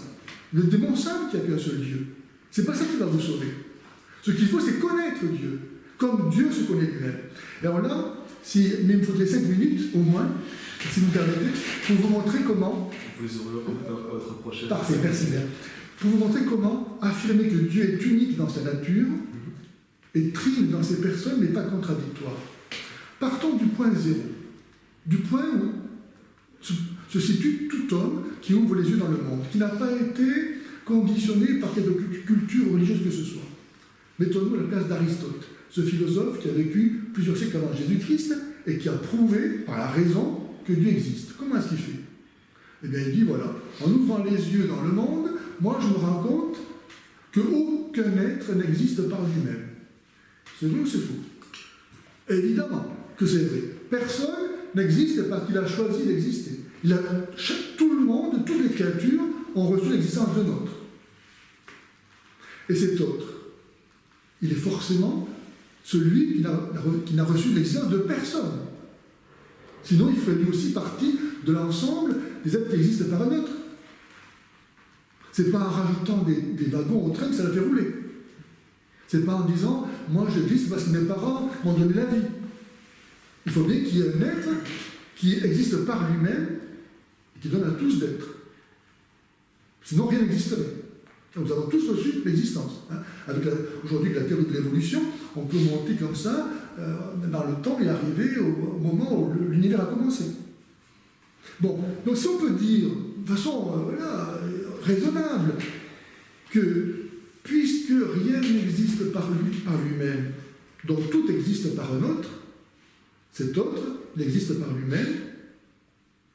Speaker 2: Les démons savent qu'il n'y a qu'un seul Dieu. C'est pas ça qui va vous sauver. Ce qu'il faut, c'est connaître Dieu, comme Dieu se connaît lui-même. Et alors là, mais il me faudrait 5 minutes au moins, si vous me permettez, pour vous montrer comment...
Speaker 1: Vous aurez votre prochaine...
Speaker 2: Parfait, merci bien. Pour vous montrer comment affirmer que Dieu est unique dans sa nature et trine dans ses personnes, mais pas contradictoire. Partons du point zéro, du point où se situe tout homme qui ouvre les yeux dans le monde, qui n'a pas été conditionné par quelque culture religieuse que ce soit. Mettons-nous à la place d'Aristote, ce philosophe qui a vécu plusieurs siècles avant Jésus-Christ et qui a prouvé par la raison que Dieu existe. Comment est-ce qu'il fait? Eh bien, il dit, voilà, en ouvrant les yeux dans le monde, moi je me rends compte qu'aucun être n'existe par lui-même. C'est vrai ou c'est faux? Évidemment que c'est vrai. Personne n'existe parce qu'il a choisi d'exister. Tout le monde, toutes les créatures ont reçu l'existence d'un autre. Et cet autre, il est forcément celui qui n'a reçu l'existence de personne. Sinon, il ferait lui aussi partie de l'ensemble des êtres qui existent par un autre. C'est pas en rajoutant des wagons au train que ça la fait rouler. C'est pas en disant, moi j'existe parce que mes parents m'ont donné la vie. Il faut bien qu'il y ait un être qui existe par lui-même et qui donne à tous d'être. Sinon rien n'existerait. Nous avons tous reçu l'existence. Aujourd'hui, avec la théorie de l'évolution, on peut monter comme ça dans le temps et arriver au moment où l'univers a commencé. Bon, donc si on peut dire, de façon raisonnable, que puisque rien n'existe par lui-même, donc tout existe par un autre, cet autre, il existe par lui-même,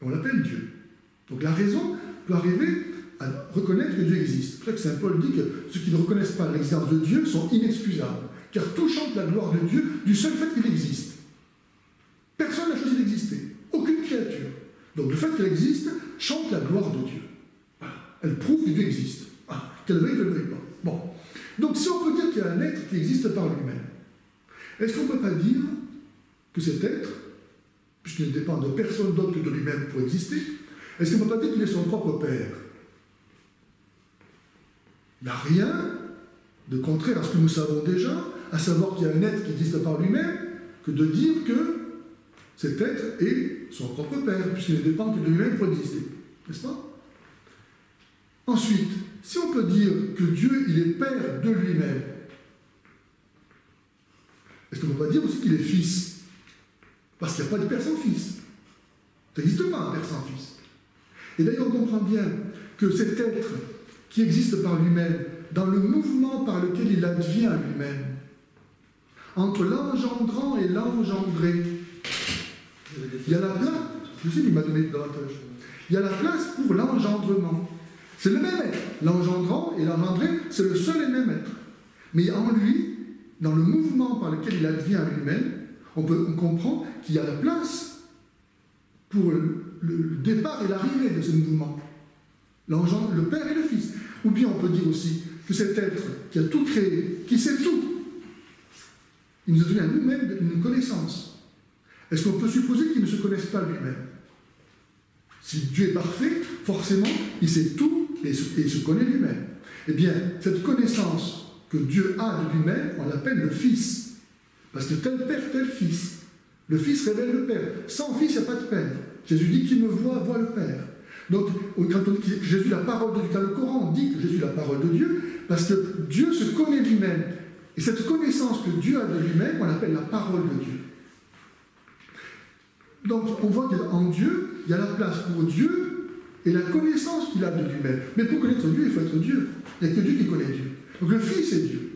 Speaker 2: on l'appelle Dieu. Donc la raison peut arriver à reconnaître que Dieu existe. C'est pour ça que saint Paul dit que ceux qui ne reconnaissent pas l'existence de Dieu sont inexcusables, car tout chante la gloire de Dieu du seul fait qu'il existe. Personne n'a choisi d'exister, aucune créature. Donc le fait qu'elle existe chante la gloire de Dieu. Voilà. Elle prouve que Dieu existe. Voilà. Qu'elle veuille, qu'elle ne veuille pas. Bon. Donc si on peut dire qu'il y a un être qui existe par lui-même, est-ce qu'on ne peut pas dire que cet être, puisqu'il ne dépend de personne d'autre que de lui-même pour exister, est-ce qu'on ne peut pas dire qu'il est son propre Père? Il n'y a rien de contraire à ce que nous savons déjà, à savoir qu'il y a un être qui existe par lui-même, que de dire que cet être est son propre Père, puisqu'il ne dépend que de lui-même pour exister. N'est-ce pas? Ensuite, si on peut dire que Dieu, il est Père de lui-même, est-ce qu'on ne peut pas dire aussi qu'il est Fils? Parce qu'il n'y a pas de Père sans Fils. Ça n'existe pas un Père sans Fils. Et d'ailleurs, on comprend bien que cet être qui existe par lui-même, dans le mouvement par lequel il advient lui-même, entre l'engendrant et l'engendré, il y a la place, je sais qu'il m'a donné davantage, il y a la place pour l'engendrement. C'est le même être. L'engendrant et l'engendré, c'est le seul et même être. Mais en lui, dans le mouvement par lequel il advient lui-même, on comprend qu'il y a la place pour le départ et l'arrivée de ce mouvement. Le Père et le Fils. Ou bien on peut dire aussi que cet être qui a tout créé, qui sait tout, il nous a donné à nous-mêmes une connaissance. Est-ce qu'on peut supposer qu'il ne se connaisse pas lui-même? Si Dieu est parfait, forcément, il sait tout et il se connaît lui-même. Eh bien, cette connaissance que Dieu a de lui-même, on l'appelle le Fils. Parce que tel Père, tel Fils. Le Fils révèle le Père. Sans Fils, il n'y a pas de Père. Jésus dit qu'il me voit, voit le Père. Donc, quand on dit que Jésus est la parole de Dieu, dans le Coran, on dit que Jésus est la parole de Dieu, parce que Dieu se connaît lui-même. Et cette connaissance que Dieu a de lui-même, on l'appelle la parole de Dieu. Donc, on voit qu'en Dieu, il y a la place pour Dieu et la connaissance qu'il a de lui-même. Mais pour connaître Dieu, il faut être Dieu. Il n'y a que Dieu qui connaît Dieu. Donc, le Fils est Dieu.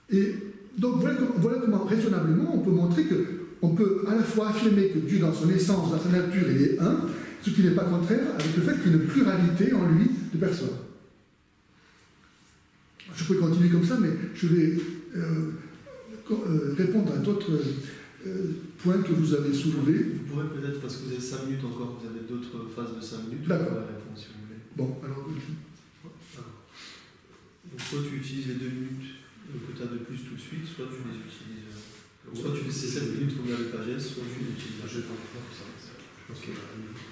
Speaker 2: Et donc, voilà comment, raisonnablement, on peut montrer qu'on peut à la fois affirmer que Dieu, dans son essence, dans sa nature, il est un, ce qui n'est pas contraire avec le fait qu'il y a une pluralité en lui de personnes. Je peux continuer comme ça, mais je vais répondre à d'autres points que vous avez soulevés.
Speaker 1: Vous pourrez peut-être, parce que vous avez 5 minutes encore, vous avez d'autres phases de 5 minutes,
Speaker 2: d'accord,
Speaker 1: pour la réponse si vous voulez.
Speaker 2: Bon, alors...
Speaker 1: Donc, soit tu utilises les 2 minutes que tu as de plus tout de suite, soit tu les utilises. Soit tu fais ces 7 minutes comme avec Pagès, soit tu les utilises. Je vais faire ça. Ok,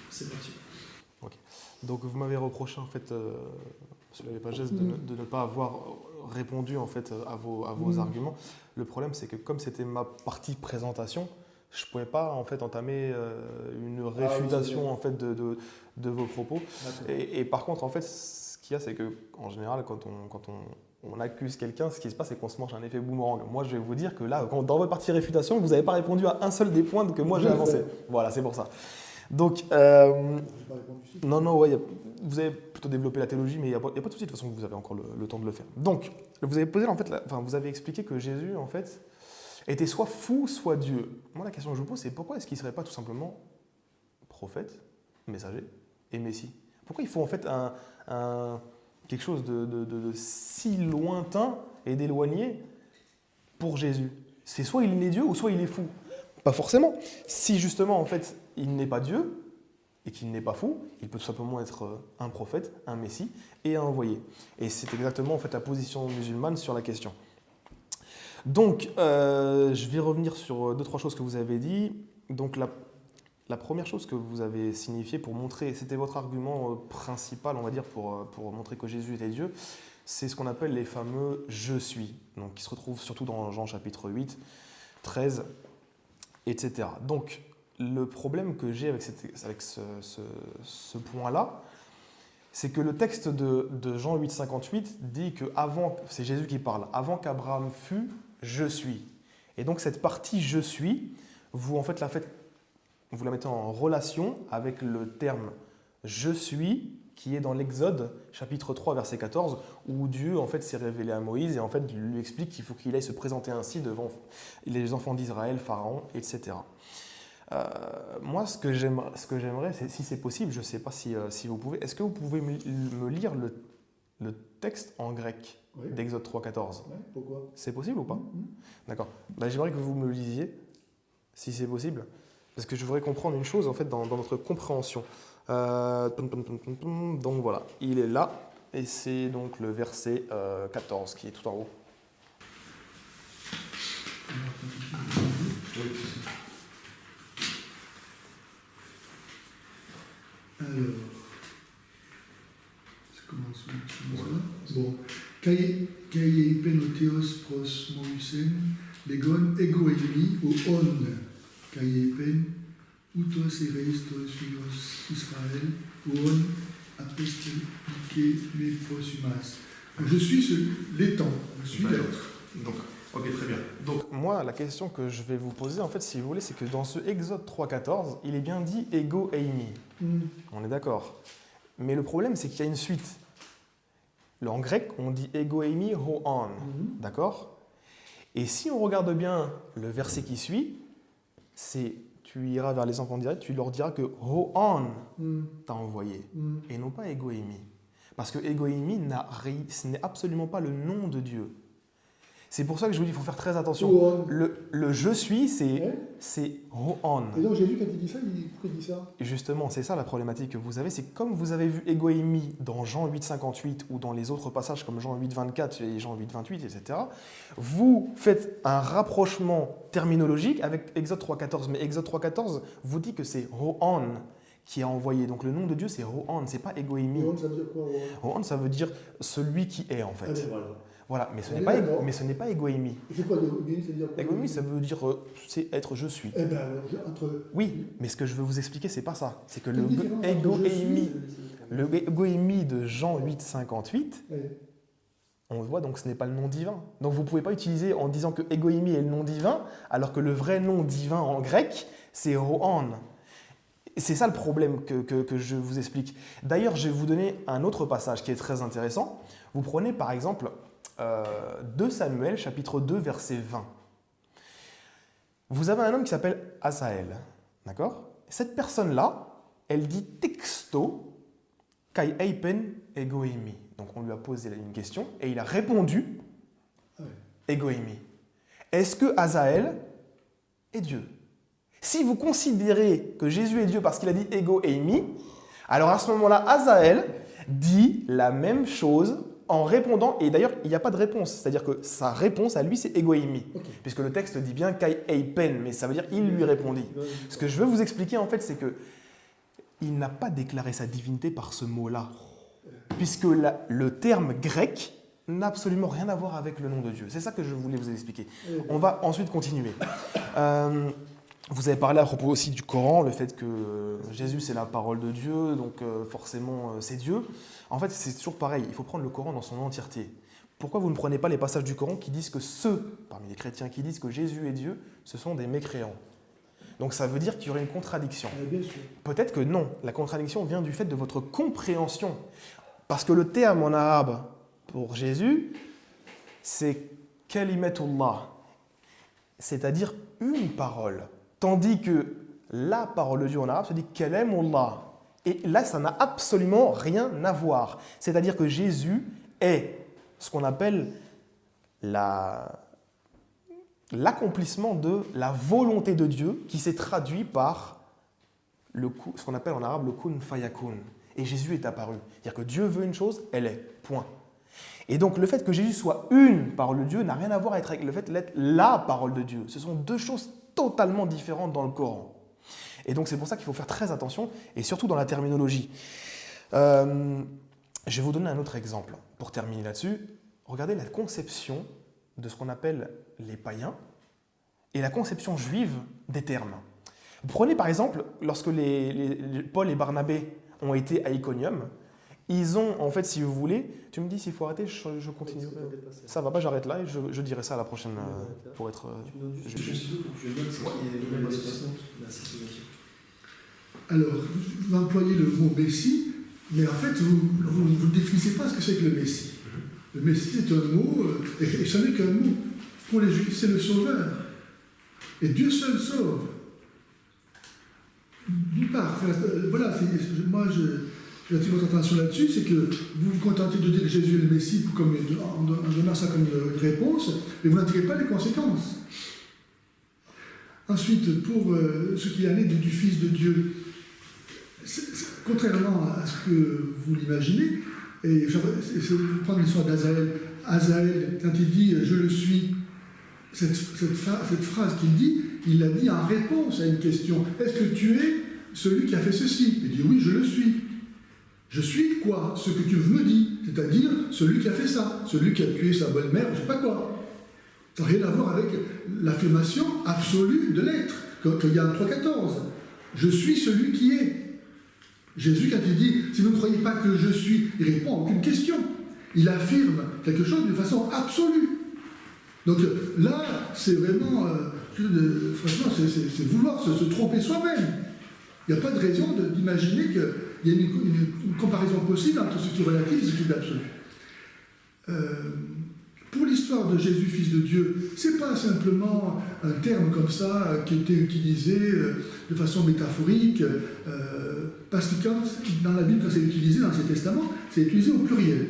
Speaker 1: c'est parti.
Speaker 3: Ok. Donc vous m'avez reproché en fait, monsieur l'abbé Pagès, de ne pas avoir répondu en fait à vos arguments. Le problème, c'est que comme c'était ma partie présentation, je ne pouvais pas en fait entamer une réfutation en fait de vos propos. Et par contre, en fait, ce qu'il y a, c'est que en général, quand on accuse quelqu'un, ce qui se passe, c'est qu'on se mange un effet boomerang. Moi, je vais vous dire que là, dans votre partie réfutation, vous n'avez pas répondu à un seul des points que moi j'ai avancé. Voilà, c'est pour ça. Donc, non, ouais, vous avez plutôt développé la théologie, mais il n'y a pas de souci, de toute façon, vous avez encore le temps de le faire. Donc, vous avez posé, en fait, vous avez expliqué que Jésus, en fait, était soit fou, soit Dieu. Moi, la question que je vous pose, c'est pourquoi est-ce qu'il ne serait pas tout simplement prophète, messager et messie? Pourquoi il faut, en fait, quelque chose de si lointain et d'éloigné pour Jésus? C'est soit il est Dieu ou soit il est fou. Pas forcément. Si justement, en fait, il n'est pas Dieu et qu'il n'est pas fou, il peut tout simplement être un prophète, un messie et un envoyé. Et c'est exactement en fait la position musulmane sur la question. Donc, je vais revenir sur 2-3 choses que vous avez dit. Donc, la première chose que vous avez signifié pour montrer, c'était votre argument principal, on va dire, pour montrer que Jésus était Dieu, c'est ce qu'on appelle les fameux « je suis », donc qui se retrouvent surtout dans Jean chapitre 8, 13, etc. Donc, le problème que j'ai avec ce point-là, c'est que le texte de Jean 8, 58 dit que c'est Jésus qui parle, avant qu'Abraham fût, je suis. Et donc cette partie je suis, vous la mettez en relation avec le terme je suis qui est dans l'Exode chapitre 3 verset 14 où Dieu en fait s'est révélé à Moïse et en fait lui explique qu'il faut qu'il aille se présenter ainsi devant les enfants d'Israël, Pharaon, etc. Moi, ce que j'aimerais, c'est, si c'est possible, je ne sais pas si vous pouvez, est-ce que vous pouvez me lire le texte en grec d'Exode 3.14 ?
Speaker 2: Pourquoi ?
Speaker 3: C'est possible ou pas ? D'accord. J'aimerais que vous me le lisiez, si c'est possible, parce que je voudrais comprendre une chose en fait dans notre compréhension. Donc voilà, il est là, et c'est donc le verset 14 qui est tout en haut.
Speaker 2: Alors, ça commence là. Bon. Kai penotheos pros morusen, legon ego eimi, o on, kai pen, utos ereistos fios Israël, o on, apostolike me prosumas. Je suis l'étang, je suis l'être.
Speaker 1: Donc, ok, très bien.
Speaker 3: Donc moi, la question que je vais vous poser, en fait, si vous voulez, c'est que dans ce Exode 3.14, il est bien dit « ego eimi ». On est d'accord. Mais le problème, c'est qu'il y a une suite. En grec, on dit « ego eimi ho on ». D'accord ? Et si on regarde bien le verset qui suit, c'est « tu iras vers les enfants d'Israël, tu leur diras que ho on t'a envoyé » et non pas « ego eimi ». Parce que « ego eimi », ce n'est absolument pas le nom de Dieu. C'est pour ça que je vous dis qu'il faut faire très attention. Le je suis, c'est ho-on.
Speaker 2: Et donc Jésus, quand il dit ça, pourquoi il dit ça ?
Speaker 3: Justement, c'est ça la problématique que vous avez. C'est comme vous avez vu ego eimi dans Jean 8, 58 ou dans les autres passages comme Jean 8, 24 et Jean 8, 28, etc. Vous faites un rapprochement terminologique avec Exode 3, 14. Mais Exode 3, 14 vous dit que c'est ho-on qui a envoyé. Donc le nom de Dieu, c'est ho-on, c'est pas ego eimi.
Speaker 2: Ho-on, ça veut dire quoi ?
Speaker 3: Ho-on, ça veut dire celui qui est, en fait.
Speaker 2: Ah, ben voilà.
Speaker 3: Voilà, mais ce n'est pas ego eimi.
Speaker 2: C'est quoi ego eimi ? Ça veut dire quoi ?
Speaker 3: Ego eimi, ça veut dire c'est être je suis.
Speaker 2: Eh bien, entre...
Speaker 3: Oui, mais ce que je veux vous expliquer, c'est pas ça. C'est que le
Speaker 2: ego
Speaker 3: ego eimi de Jean 8, 58,
Speaker 2: ouais.
Speaker 3: on voit donc ce n'est pas le nom divin. Donc vous ne pouvez pas utiliser en disant que ego eimi est le nom divin, alors que le vrai nom divin en grec, c'est ho-on. C'est ça le problème que je vous explique. D'ailleurs, je vais vous donner un autre passage qui est très intéressant. Vous prenez par exemple 2 Samuel, chapitre 2, verset 20. Vous avez un homme qui s'appelle Asaël, d'accord ? Cette personne-là, elle dit texto kai eipen ego eimi. Donc on lui a posé une question et il a répondu ego eimi. Est-ce que Asaël est Dieu ? Si vous considérez que Jésus est Dieu parce qu'il a dit ego eimi, alors à ce moment-là, Asaël dit la même chose en répondant, et d'ailleurs, il n'y a pas de réponse, c'est-à-dire que sa réponse à lui, c'est ego eimi, puisque le texte dit bien kai eipen, mais ça veut dire il lui répondit. Ce que je veux vous expliquer, en fait, c'est que il n'a pas déclaré sa divinité par ce mot-là, puisque le terme grec n'a absolument rien à voir avec le nom de Dieu. C'est ça que je voulais vous expliquer. On va ensuite continuer. Vous avez parlé à propos aussi du Coran, le fait que Jésus c'est la parole de Dieu, donc forcément c'est Dieu. En fait, c'est toujours pareil, il faut prendre le Coran dans son entièreté. Pourquoi vous ne prenez pas les passages du Coran qui disent que ceux, parmi les chrétiens, qui disent que Jésus est Dieu, ce sont des mécréants ? Donc ça veut dire qu'il y aurait une contradiction.
Speaker 2: Bien sûr.
Speaker 3: Peut-être que non, la contradiction vient du fait de votre compréhension. Parce que le terme en arabe pour Jésus, c'est « kalimatullah », c'est-à-dire une parole. Tandis que la parole de Dieu en arabe se dit « kalamullah ». Et là, ça n'a absolument rien à voir. C'est-à-dire que Jésus est ce qu'on appelle l'accomplissement de la volonté de Dieu qui s'est traduit par ce qu'on appelle en arabe le kun fayakun. Et Jésus est apparu. C'est-à-dire que Dieu veut une chose, elle est. Point. Et donc le fait que Jésus soit une parole de Dieu n'a rien à voir avec le fait d'être la parole de Dieu. Ce sont deux choses totalement différentes dans le Coran. Et donc c'est pour ça qu'il faut faire très attention, et surtout dans la terminologie. Je vais vous donner un autre exemple pour terminer là-dessus. Regardez la conception de ce qu'on appelle les païens et la conception juive des termes. Vous prenez par exemple, lorsque Paul et Barnabé ont été à Iconium, ils ont, en fait, si vous voulez, tu me dis s'il faut arrêter, je continue. Ça va pas, j'arrête là et je dirai ça à la prochaine pour être...
Speaker 1: Je note ce qui est numéro 60. Merci.
Speaker 2: Alors, vous employez le mot Messie, mais en fait, vous ne définissez pas ce que c'est que le Messie. Le Messie, c'est un mot, et ce n'est qu'un mot. Pour les Juifs, c'est le Sauveur. Et Dieu seul sauve. D'une part, voilà, moi j'attire votre attention là-dessus, c'est que vous vous contentez de dire que Jésus est le Messie en donnant ça comme une réponse, mais vous n'en tirez pas les conséquences. Ensuite, pour ce qui en est du Fils de Dieu, contrairement à ce que vous l'imaginez, et je vais prendre l'histoire d'Azaël. Azaël, quand il dit « je le suis », cette phrase qu'il dit, il l'a dit en réponse à une question. Est-ce que tu es celui qui a fait ceci? Il dit oui, je le suis. Je suis quoi? Ce que tu me dis, c'est-à-dire celui qui a fait ça, celui qui a tué sa belle-mère, je ne sais pas quoi. Ça n'a rien à voir avec l'affirmation absolue de l'être, qu'il y a en 3.14. Je suis celui qui est. Jésus, quand il dit « si vous ne croyez pas que je suis », il répond à aucune question. Il affirme quelque chose d'une façon absolue. Donc là, c'est vraiment, franchement, c'est vouloir se tromper soi-même. Il n'y a pas de raison d'imaginer qu'il y a une comparaison possible entre ce qui est relatif et ce qui est absolu. Pour l'histoire de Jésus, Fils de Dieu, ce n'est pas simplement un terme comme ça qui était utilisé de façon métaphorique, parce que dans la Bible, quand c'est utilisé dans l'Ancien Testament, c'est utilisé au pluriel.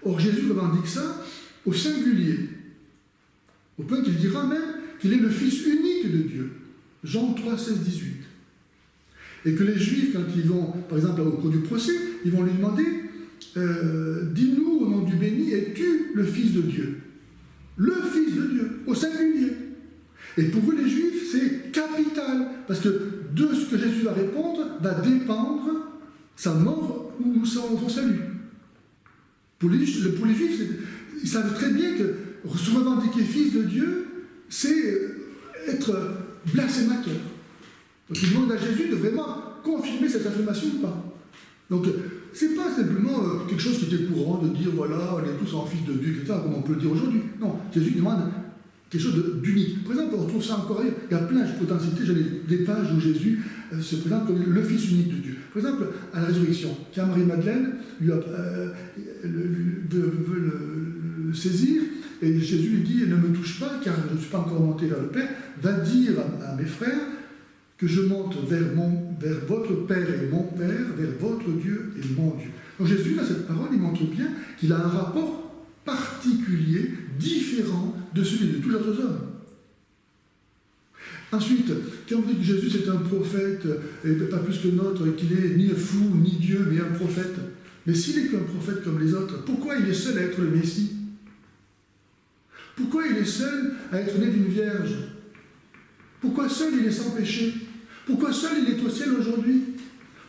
Speaker 2: Or, Jésus revendique ça au singulier, au point qu'il dira même qu'il est le Fils unique de Dieu. Jean 3, 16, 18. Et que les Juifs, quand ils vont, par exemple, au cours du procès, ils vont lui demander dis-nous au nom du béni, es-tu le Fils de Dieu? Le Fils de Dieu, au singulier. Et pour eux, les Juifs, c'est capital, parce que de ce que Jésus va répondre va dépendre sa mort ou son salut. Pour les Juifs, ils savent très bien que se revendiquer Fils de Dieu, c'est être blasphémateur. Donc ils demandent à Jésus de vraiment confirmer cette affirmation ou pas. Donc c'est pas simplement quelque chose qui était courant de dire voilà, on est tous en Fils de Dieu, etc., comme on peut le dire aujourd'hui. Non, Jésus demande quelque chose d'unique. Par exemple, on retrouve ça encore ailleurs. Il y a plein de potentialités. J'ai des pages où Jésus se présente comme le Fils unique de Dieu. Par exemple, à la résurrection, quand Marie-Madeleine veut le saisir, et Jésus lui dit « Ne me touche pas, car je ne suis pas encore monté vers le Père. Va dire à mes frères que je monte vers votre Père et mon Père, vers votre Dieu et mon Dieu. » Donc Jésus, dans cette parole, il montre bien qu'il a un rapport particulier, différent de celui de tous les autres hommes. Ensuite, quand on dit que Jésus c'est un prophète, et pas plus que notre, qu'il est ni fou, ni Dieu, mais un prophète, mais s'il est qu'un prophète comme les autres, pourquoi il est seul à être le Messie? Pourquoi il est seul à être né d'une vierge? Pourquoi seul il est sans péché? Pourquoi seul il est au ciel aujourd'hui?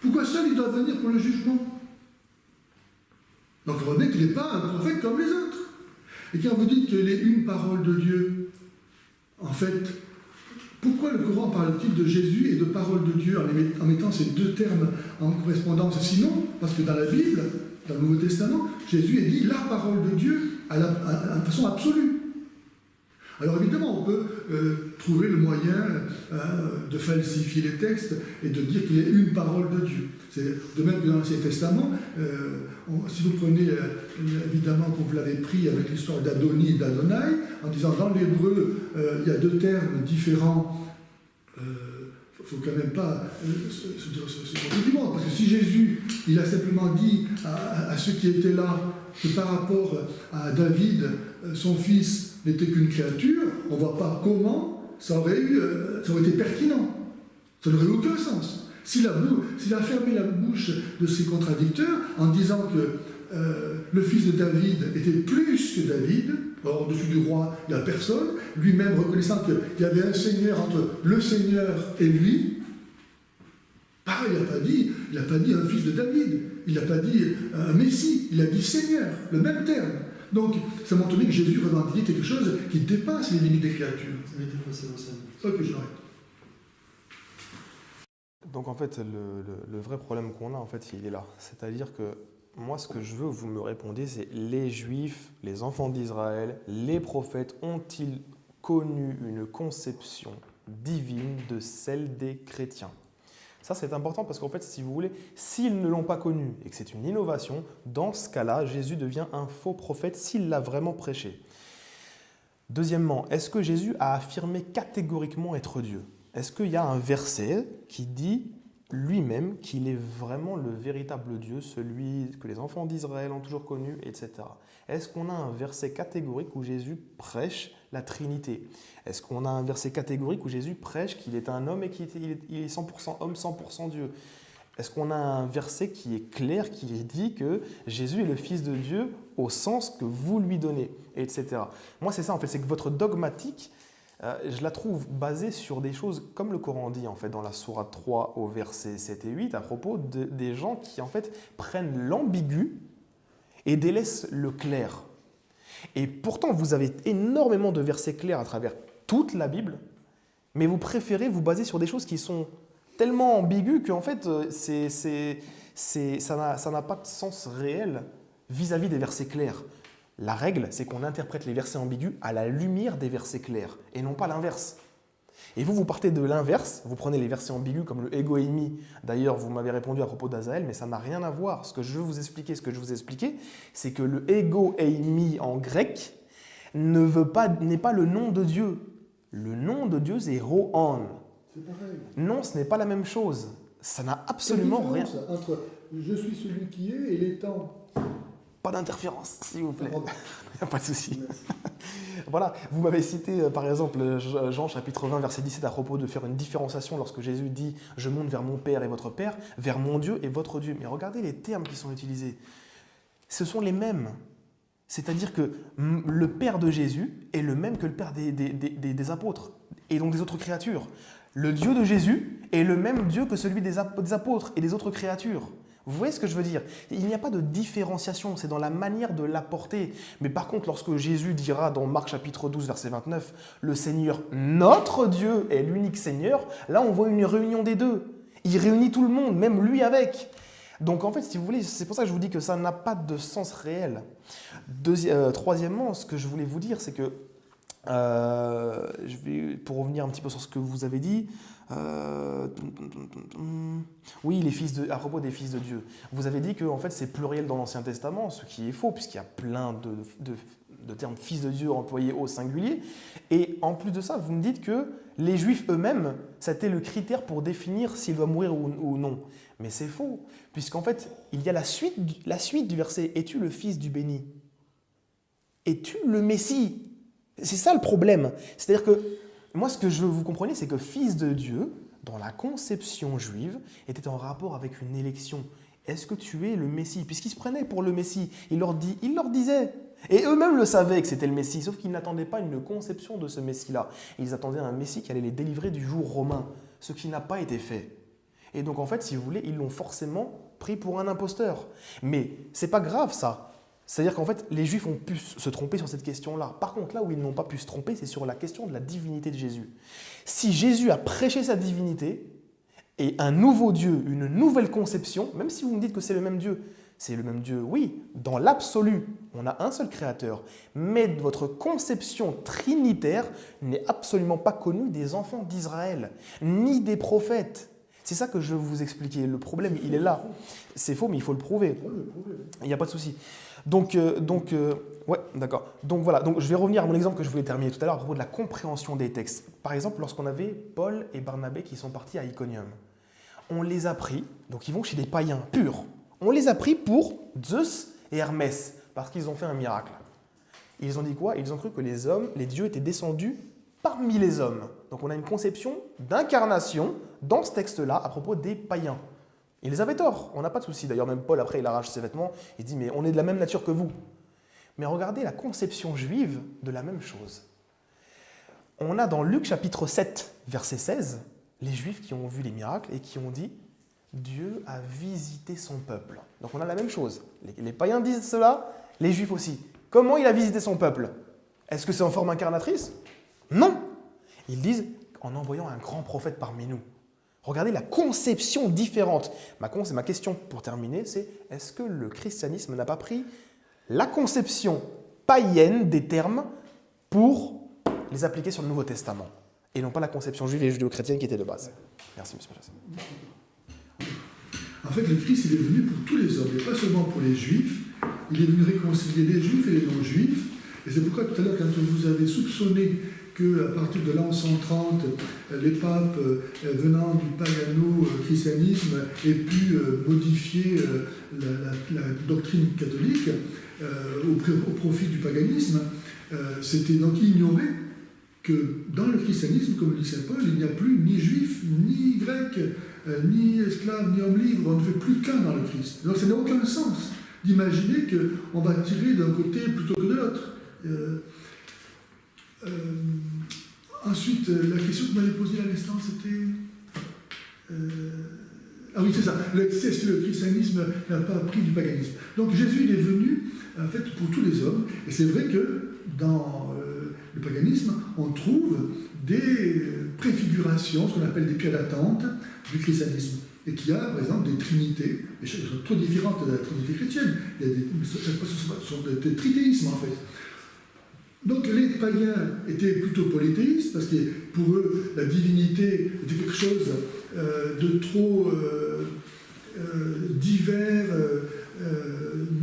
Speaker 2: Pourquoi seul il doit venir pour le jugement? Donc on voit bien qu'il n'est pas un prophète comme les autres. Et quand vous dites qu'il est une parole de Dieu, en fait, pourquoi le Coran parle-t-il de Jésus et de parole de Dieu en mettant ces deux termes en correspondance? Sinon, parce que dans la Bible, dans le Nouveau Testament, Jésus est dit la parole de Dieu de façon absolue. Alors évidemment, on peut trouver le moyen de falsifier les textes et de dire qu'il est une parole de Dieu. C'est de même que dans l'Ancien Testament, si vous prenez évidemment, comme vous l'avez pris avec l'histoire d'Adoni et d'Adonai, en disant dans l'hébreu, il y a deux termes différents, il ne faut quand même pas se tromper du monde, parce que si Jésus, il a simplement dit à ceux qui étaient là que par rapport à David, son fils n'était qu'une créature, on ne voit pas comment ça aurait été pertinent. Ça n'aurait aucun sens. S'il a fermé la bouche de ses contradicteurs en disant que le fils de David était plus que David. Alors, au-dessus du roi, il n'y a personne. Lui-même reconnaissant qu'il y avait un Seigneur entre le Seigneur et lui. Pareil, il n'a pas dit un fils de David. Il n'a pas dit un Messie. Il a dit Seigneur, le même terme. Donc, ça montre bien que Jésus revendiquait quelque chose qui dépasse les limites des créatures.
Speaker 1: Ça a été passé au sein.
Speaker 2: Ok, j'arrête.
Speaker 3: Donc en fait, le vrai problème qu'on a, en fait, il est là. C'est-à-dire que moi, ce que je veux que vous me répondiez, c'est les Juifs, les enfants d'Israël, les prophètes ont-ils connu une conception divine de celle des chrétiens? Ça, c'est important parce qu'en fait, si vous voulez, s'ils ne l'ont pas connu et que c'est une innovation, dans ce cas-là, Jésus devient un faux prophète s'il l'a vraiment prêché. Deuxièmement, est-ce que Jésus a affirmé catégoriquement être Dieu? Est-ce qu'il y a un verset qui dit lui-même qu'il est vraiment le véritable Dieu, celui que les enfants d'Israël ont toujours connu, etc. Est-ce qu'on a un verset catégorique où Jésus prêche la Trinité? Est-ce qu'on a un verset catégorique où Jésus prêche qu'il est un homme et qu'il est 100% homme, 100% Dieu? Est-ce qu'on a un verset qui est clair, qui dit que Jésus est le Fils de Dieu au sens que vous lui donnez, etc. Moi, c'est ça, en fait, c'est que votre dogmatique, je la trouve basée sur des choses comme le Coran dit en fait dans la sourate 3 au verset 7 et 8 à propos des gens qui en fait prennent l'ambigu et délaissent le clair. Et pourtant vous avez énormément de versets clairs à travers toute la Bible, mais vous préférez vous baser sur des choses qui sont tellement ambiguës qu'en fait ça n'a pas de sens réel vis-à-vis des versets clairs. La règle, c'est qu'on interprète les versets ambigus à la lumière des versets clairs, et non pas l'inverse. Et vous partez de l'inverse, vous prenez les versets ambigus comme le ego eimi. D'ailleurs, vous m'avez répondu à propos d'Azaël, mais ça n'a rien à voir. Ce que je veux vous expliquer, c'est que le ego eimi en grec n'est pas le nom de Dieu. Le nom de Dieu, c'est Rohan.
Speaker 2: C'est pareil. Non,
Speaker 3: ce n'est pas la même chose. Ça n'a absolument rien.
Speaker 2: Entre je suis celui qui est et les temps.
Speaker 3: Pas d'interférence, s'il vous plaît. Pas de souci. Voilà, vous m'avez cité par exemple Jean chapitre 20 verset 17 à propos de faire une différenciation lorsque Jésus dit « Je monte vers mon Père et votre Père, vers mon Dieu et votre Dieu ». Mais regardez les termes qui sont utilisés. Ce sont les mêmes. C'est-à-dire que le Père de Jésus est le même que le Père des apôtres et donc des autres créatures. Le Dieu de Jésus est le même Dieu que celui des apôtres et des autres créatures. Vous voyez ce que je veux dire? Il n'y a pas de différenciation, c'est dans la manière de l'apporter. Mais par contre, lorsque Jésus dira dans Marc chapitre 12, verset 29, « Le Seigneur, notre Dieu, est l'unique Seigneur », là on voit une réunion des deux. Il réunit tout le monde, même lui avec. Donc en fait, si vous voulez, c'est pour ça que je vous dis que ça n'a pas de sens réel. Troisièmement, ce que je voulais vous dire, c'est que, pour revenir un petit peu sur ce que vous avez dit, oui, à propos des fils de Dieu. Vous avez dit que en fait, c'est pluriel dans l'Ancien Testament, ce qui est faux, puisqu'il y a plein de termes fils de Dieu employés au singulier. Et en plus de ça, vous me dites que les Juifs eux-mêmes, c'était le critère pour définir s'il doit mourir ou non. Mais c'est faux, puisqu'en fait, il y a la suite du verset « Es-tu le fils du béni ?» Es-tu le Messie? C'est ça le problème. C'est-à-dire que moi, ce que je veux que vous compreniez, c'est que fils de Dieu, dans la conception juive, était en rapport avec une élection. Est-ce que tu es le Messie? Puisqu'ils se prenaient pour le Messie, il leur disait. Et eux-mêmes le savaient que c'était le Messie, sauf qu'ils n'attendaient pas une conception de ce Messie-là. Ils attendaient un Messie qui allait les délivrer du joug romain, ce qui n'a pas été fait. Et donc en fait, si vous voulez, ils l'ont forcément pris pour un imposteur. Mais c'est pas grave ça. C'est-à-dire qu'en fait, les Juifs ont pu se tromper sur cette question-là. Par contre, là où ils n'ont pas pu se tromper, c'est sur la question de la divinité de Jésus. Si Jésus a prêché sa divinité et un nouveau Dieu, une nouvelle conception, même si vous me dites que c'est le même Dieu, oui, dans l'absolu, on a un seul créateur, mais votre conception trinitaire n'est absolument pas connue des enfants d'Israël, ni des prophètes. C'est ça que je veux vous expliquer. Le problème, il est là. C'est faux, mais il faut le prouver. Il n'y a pas de souci. Donc, ouais, d'accord. Donc voilà, donc je vais revenir à mon exemple que je voulais terminer tout à l'heure à propos de la compréhension des textes. Par exemple, lorsqu'on avait Paul et Barnabé qui sont partis à Iconium, on les a pris, donc ils vont chez des païens purs, on les a pris pour Zeus et Hermès, parce qu'ils ont fait un miracle. Ils ont dit quoi? Ils ont cru que les dieux étaient descendus parmi les hommes. Donc on a une conception d'incarnation dans ce texte-là à propos des païens. Ils avaient tort, on n'a pas de souci. D'ailleurs, même Paul, après, il arrache ses vêtements, il dit, mais on est de la même nature que vous. Mais regardez la conception juive de la même chose. On a dans Luc chapitre 7, verset 16, les Juifs qui ont vu les miracles et qui ont dit « Dieu a visité son peuple ». Donc on a la même chose. Les païens disent cela, les Juifs aussi. Comment il a visité son peuple? Est-ce que c'est en forme incarnatrice? Non. Ils disent « en envoyant un grand prophète parmi nous ». Regardez la conception différente. Ma question pour terminer, c'est est-ce que le christianisme n'a pas pris la conception païenne des termes pour les appliquer sur le Nouveau Testament, et non pas la conception juive et judéo-chrétienne qui était de base. Merci, M. Chassé.
Speaker 2: En fait, le Christ, il est venu pour tous les hommes, et pas seulement pour les Juifs. Il est venu réconcilier les Juifs et les non-Juifs. Et c'est pourquoi tout à l'heure, quand vous avez soupçonné qu'à partir de l'an 130, les papes venant du pagano-christianisme aient pu modifier la doctrine catholique au profit du paganisme, c'était donc ignorer que dans le christianisme, comme le dit saint Paul, il n'y a plus ni juif, ni grec, ni esclave, ni homme libre. On ne fait plus qu'un dans le Christ. Donc ça n'a aucun sens d'imaginer qu'on va tirer d'un côté plutôt que de l'autre. Ensuite, la question que vous m'avez posée à l'instant, c'était... Ah oui, c'est ça. Est-ce que le christianisme n'a pas appris du paganisme? Donc Jésus, il est venu, en fait, pour tous les hommes. Et c'est vrai que dans le paganisme, on trouve des préfigurations, ce qu'on appelle des pierres d'attente du christianisme. Et qu'il y a, par exemple, des trinités, et elles sont trop différentes de la trinité chrétienne. Il y a ce sont des tritéismes, en fait. Donc les païens étaient plutôt polythéistes, parce que pour eux, la divinité était quelque chose de trop divers,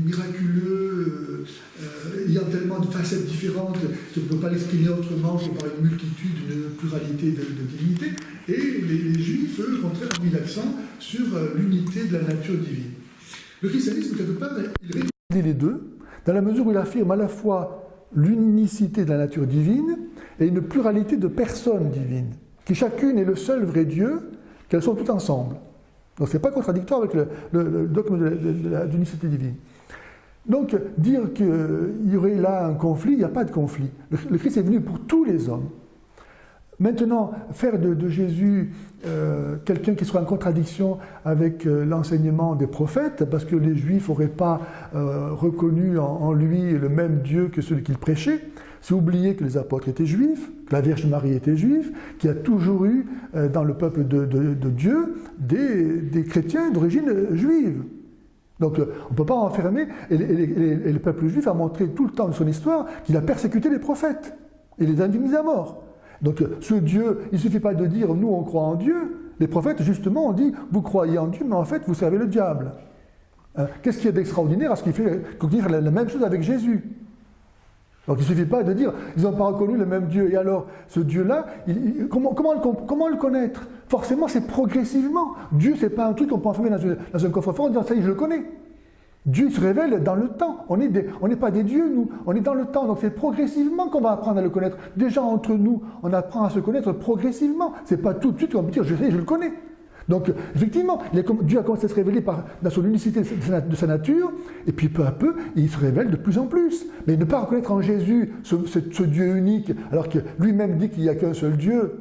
Speaker 2: miraculeux, ayant tellement de facettes différentes qu'on ne peut pas l'exprimer autrement que par une multitude, une pluralité de divinités. Et les Juifs, eux, au contraire, ont mis l'accent sur l'unité de la nature divine. Le christianisme, quelque part, il réconcilie les deux, dans la mesure où il affirme à la fois l'unicité de la nature divine et une pluralité de personnes divines, qui chacune est le seul vrai Dieu, qu'elles sont toutes ensemble. Donc ce n'est pas contradictoire avec le dogme de l'unicité divine. Donc dire qu'il y aurait là un conflit, il n'y a pas de conflit. Le Christ est venu pour tous les hommes. Maintenant, faire de Jésus quelqu'un qui soit en contradiction avec l'enseignement des prophètes, parce que les Juifs n'auraient pas reconnu en lui le même Dieu que celui qu'il prêchait, c'est oublier que les apôtres étaient juifs, que la Vierge Marie était juive, qu'il y a toujours eu dans le peuple de Dieu des chrétiens d'origine juive. Donc on ne peut pas enfermer, et le peuple juif a montré tout le temps de son histoire qu'il a persécuté les prophètes et les a mis à mort. Donc ce Dieu, il ne suffit pas de dire « nous on croit en Dieu », les prophètes justement ont dit « vous croyez en Dieu, mais en fait vous servez le diable ». Qu'est-ce qu'il y a d'extraordinaire à ce qu'il fait la même chose avec Jésus? Donc il ne suffit pas de dire « ils n'ont pas reconnu le même Dieu ». Et alors ce Dieu-là, comment le connaître? Forcément c'est progressivement. Dieu, ce n'est pas un truc qu'on peut enfermer dans un coffre-fort en disant « ça y est, je le connais ». Dieu se révèle dans le temps. On n'est pas des dieux, nous. On est dans le temps. Donc c'est progressivement qu'on va apprendre à le connaître. Déjà entre nous, on apprend à se connaître progressivement. C'est pas tout de suite qu'on va dire je sais, je le connais. Donc effectivement, Dieu a commencé à se révéler dans son unicité de sa nature, et puis peu à peu, il se révèle de plus en plus. Mais ne pas reconnaître en Jésus ce Dieu unique, alors que lui-même dit qu'il n'y a qu'un seul Dieu,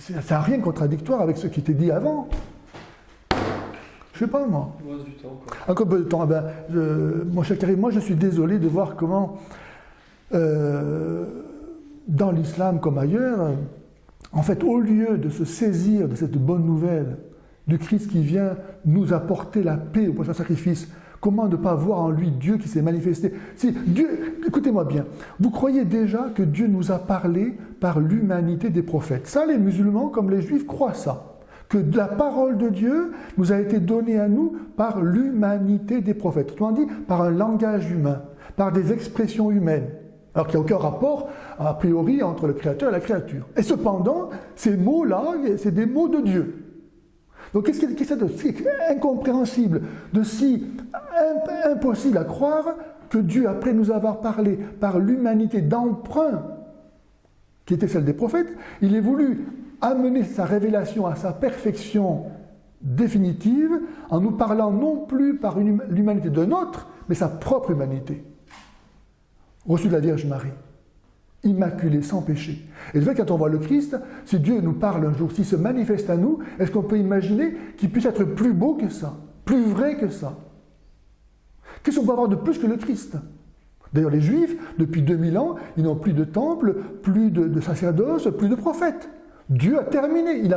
Speaker 2: ça n'a rien de contradictoire avec ce qui était dit avant. Je ne sais pas, moi.
Speaker 1: Il reste du temps, quoi.
Speaker 2: Encore peu de temps. Mon cher Karim, moi je suis désolé de voir comment, dans l'islam comme ailleurs, en fait, au lieu de se saisir de cette bonne nouvelle du Christ qui vient nous apporter la paix au prochain sacrifice, comment ne pas voir en lui Dieu qui s'est manifesté? Si Dieu, écoutez-moi bien, vous croyez déjà que Dieu nous a parlé par l'humanité des prophètes. Ça, les musulmans comme les juifs croient ça. Que la parole de Dieu nous a été donnée à nous par l'humanité des prophètes. Autrement dit, par un langage humain, par des expressions humaines. Alors qu'il n'y a aucun rapport, a priori, entre le Créateur et la créature. Et cependant, ces mots-là, c'est des mots de Dieu. Donc qu'est-ce qu'il y a de si incompréhensible, de si impossible à croire que Dieu, après nous avoir parlé par l'humanité d'emprunt, qui était celle des prophètes, il ait voulu amener sa révélation à sa perfection
Speaker 4: définitive en nous parlant non plus par l'humanité d'un autre, mais sa propre humanité. Reçu de la Vierge Marie, immaculée, sans péché. Et de fait, quand on voit le Christ, si Dieu nous parle un jour, s'il se manifeste à nous, est-ce qu'on peut imaginer qu'il puisse être plus beau que ça, plus vrai que ça? Qu'est-ce qu'on peut avoir de plus que le Christ? D'ailleurs, les Juifs, depuis 2000 ans, ils n'ont plus de temple, plus de sacerdoce, plus de prophètes. Dieu a terminé,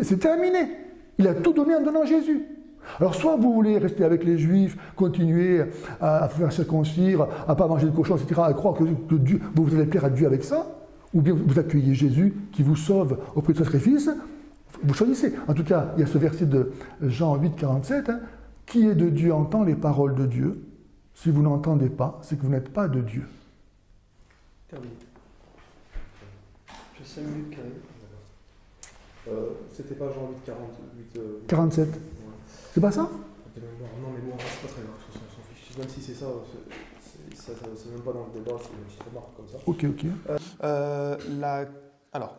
Speaker 4: c'est terminé. Il a tout donné en donnant Jésus. Alors, soit vous voulez rester avec les Juifs, continuer à faire circoncire, à ne pas manger de cochon, etc., à croire que Dieu, vous allez plaire à Dieu avec ça, ou bien vous accueillez Jésus qui vous sauve auprès de son sacrifice, vous choisissez. En tout cas, il y a ce verset de Jean 8, 47, hein, qui est de Dieu entend les paroles de Dieu. Si vous n'entendez pas, c'est que vous n'êtes pas de Dieu.
Speaker 1: Terminé. J'ai 5 minutes carré.
Speaker 3: C'était pas Jean 8, 48.
Speaker 4: 47.
Speaker 3: Ouais.
Speaker 4: C'est pas ça?
Speaker 3: Non, mais bon, c'est pas très grave, de toute façon, on s'en fiche. Même si c'est ça, c'est même pas dans le débat, c'est une petite remarque comme ça.
Speaker 4: Ok.
Speaker 3: Alors,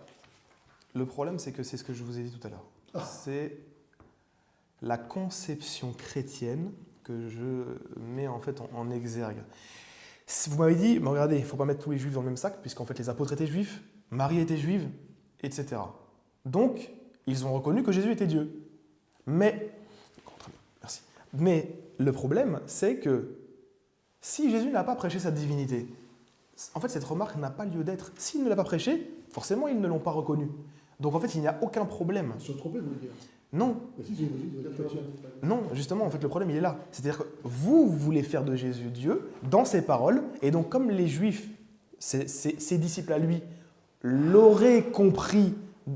Speaker 3: le problème, c'est que c'est ce que je vous ai dit tout à l'heure. C'est la conception chrétienne que je mets en fait en exergue. Vous m'avez dit, mais regardez, il ne faut pas mettre tous les juifs dans le même sac, puisqu'en fait les apôtres étaient juifs, Marie était juive, etc. Donc, ils ont reconnu que Jésus était Dieu. Mais le problème, c'est que si Jésus n'a pas prêché sa divinité, en fait cette remarque n'a pas lieu d'être. S'il ne l'a pas prêché, forcément ils ne l'ont pas reconnu. Donc en fait il n'y a aucun problème.
Speaker 2: Ils sont trompés, vous voulez dire?
Speaker 3: Non. Non, justement, en fait, le problème, il est là. C'est-à-dire que vous voulez faire de Jésus Dieu dans ses paroles, et donc comme les Juifs, ses disciples à lui, l'auraient compris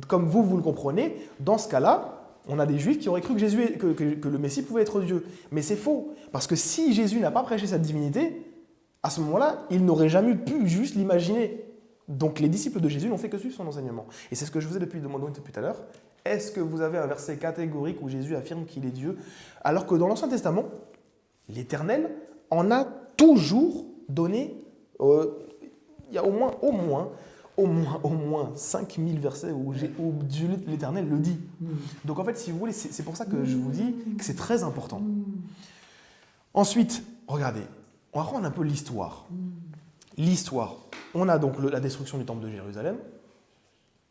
Speaker 3: comme vous le comprenez, dans ce cas-là, on a des Juifs qui auraient cru que le Messie pouvait être Dieu. Mais c'est faux, parce que si Jésus n'a pas prêché sa divinité, à ce moment-là, il n'aurait jamais pu juste l'imaginer. Donc les disciples de Jésus n'ont fait que suivre son enseignement. Et c'est ce que je vous ai demandé depuis tout à l'heure. Est-ce que vous avez un verset catégorique où Jésus affirme qu'il est Dieu, alors que dans l'Ancien Testament, l'Éternel en a toujours donné, il y a au moins 5000 versets où l'Éternel le dit. Donc en fait, si vous voulez, c'est pour ça que je vous dis que c'est très important. Ensuite, regardez, on va prendre un peu l'histoire. L'histoire. On a donc la destruction du temple de Jérusalem.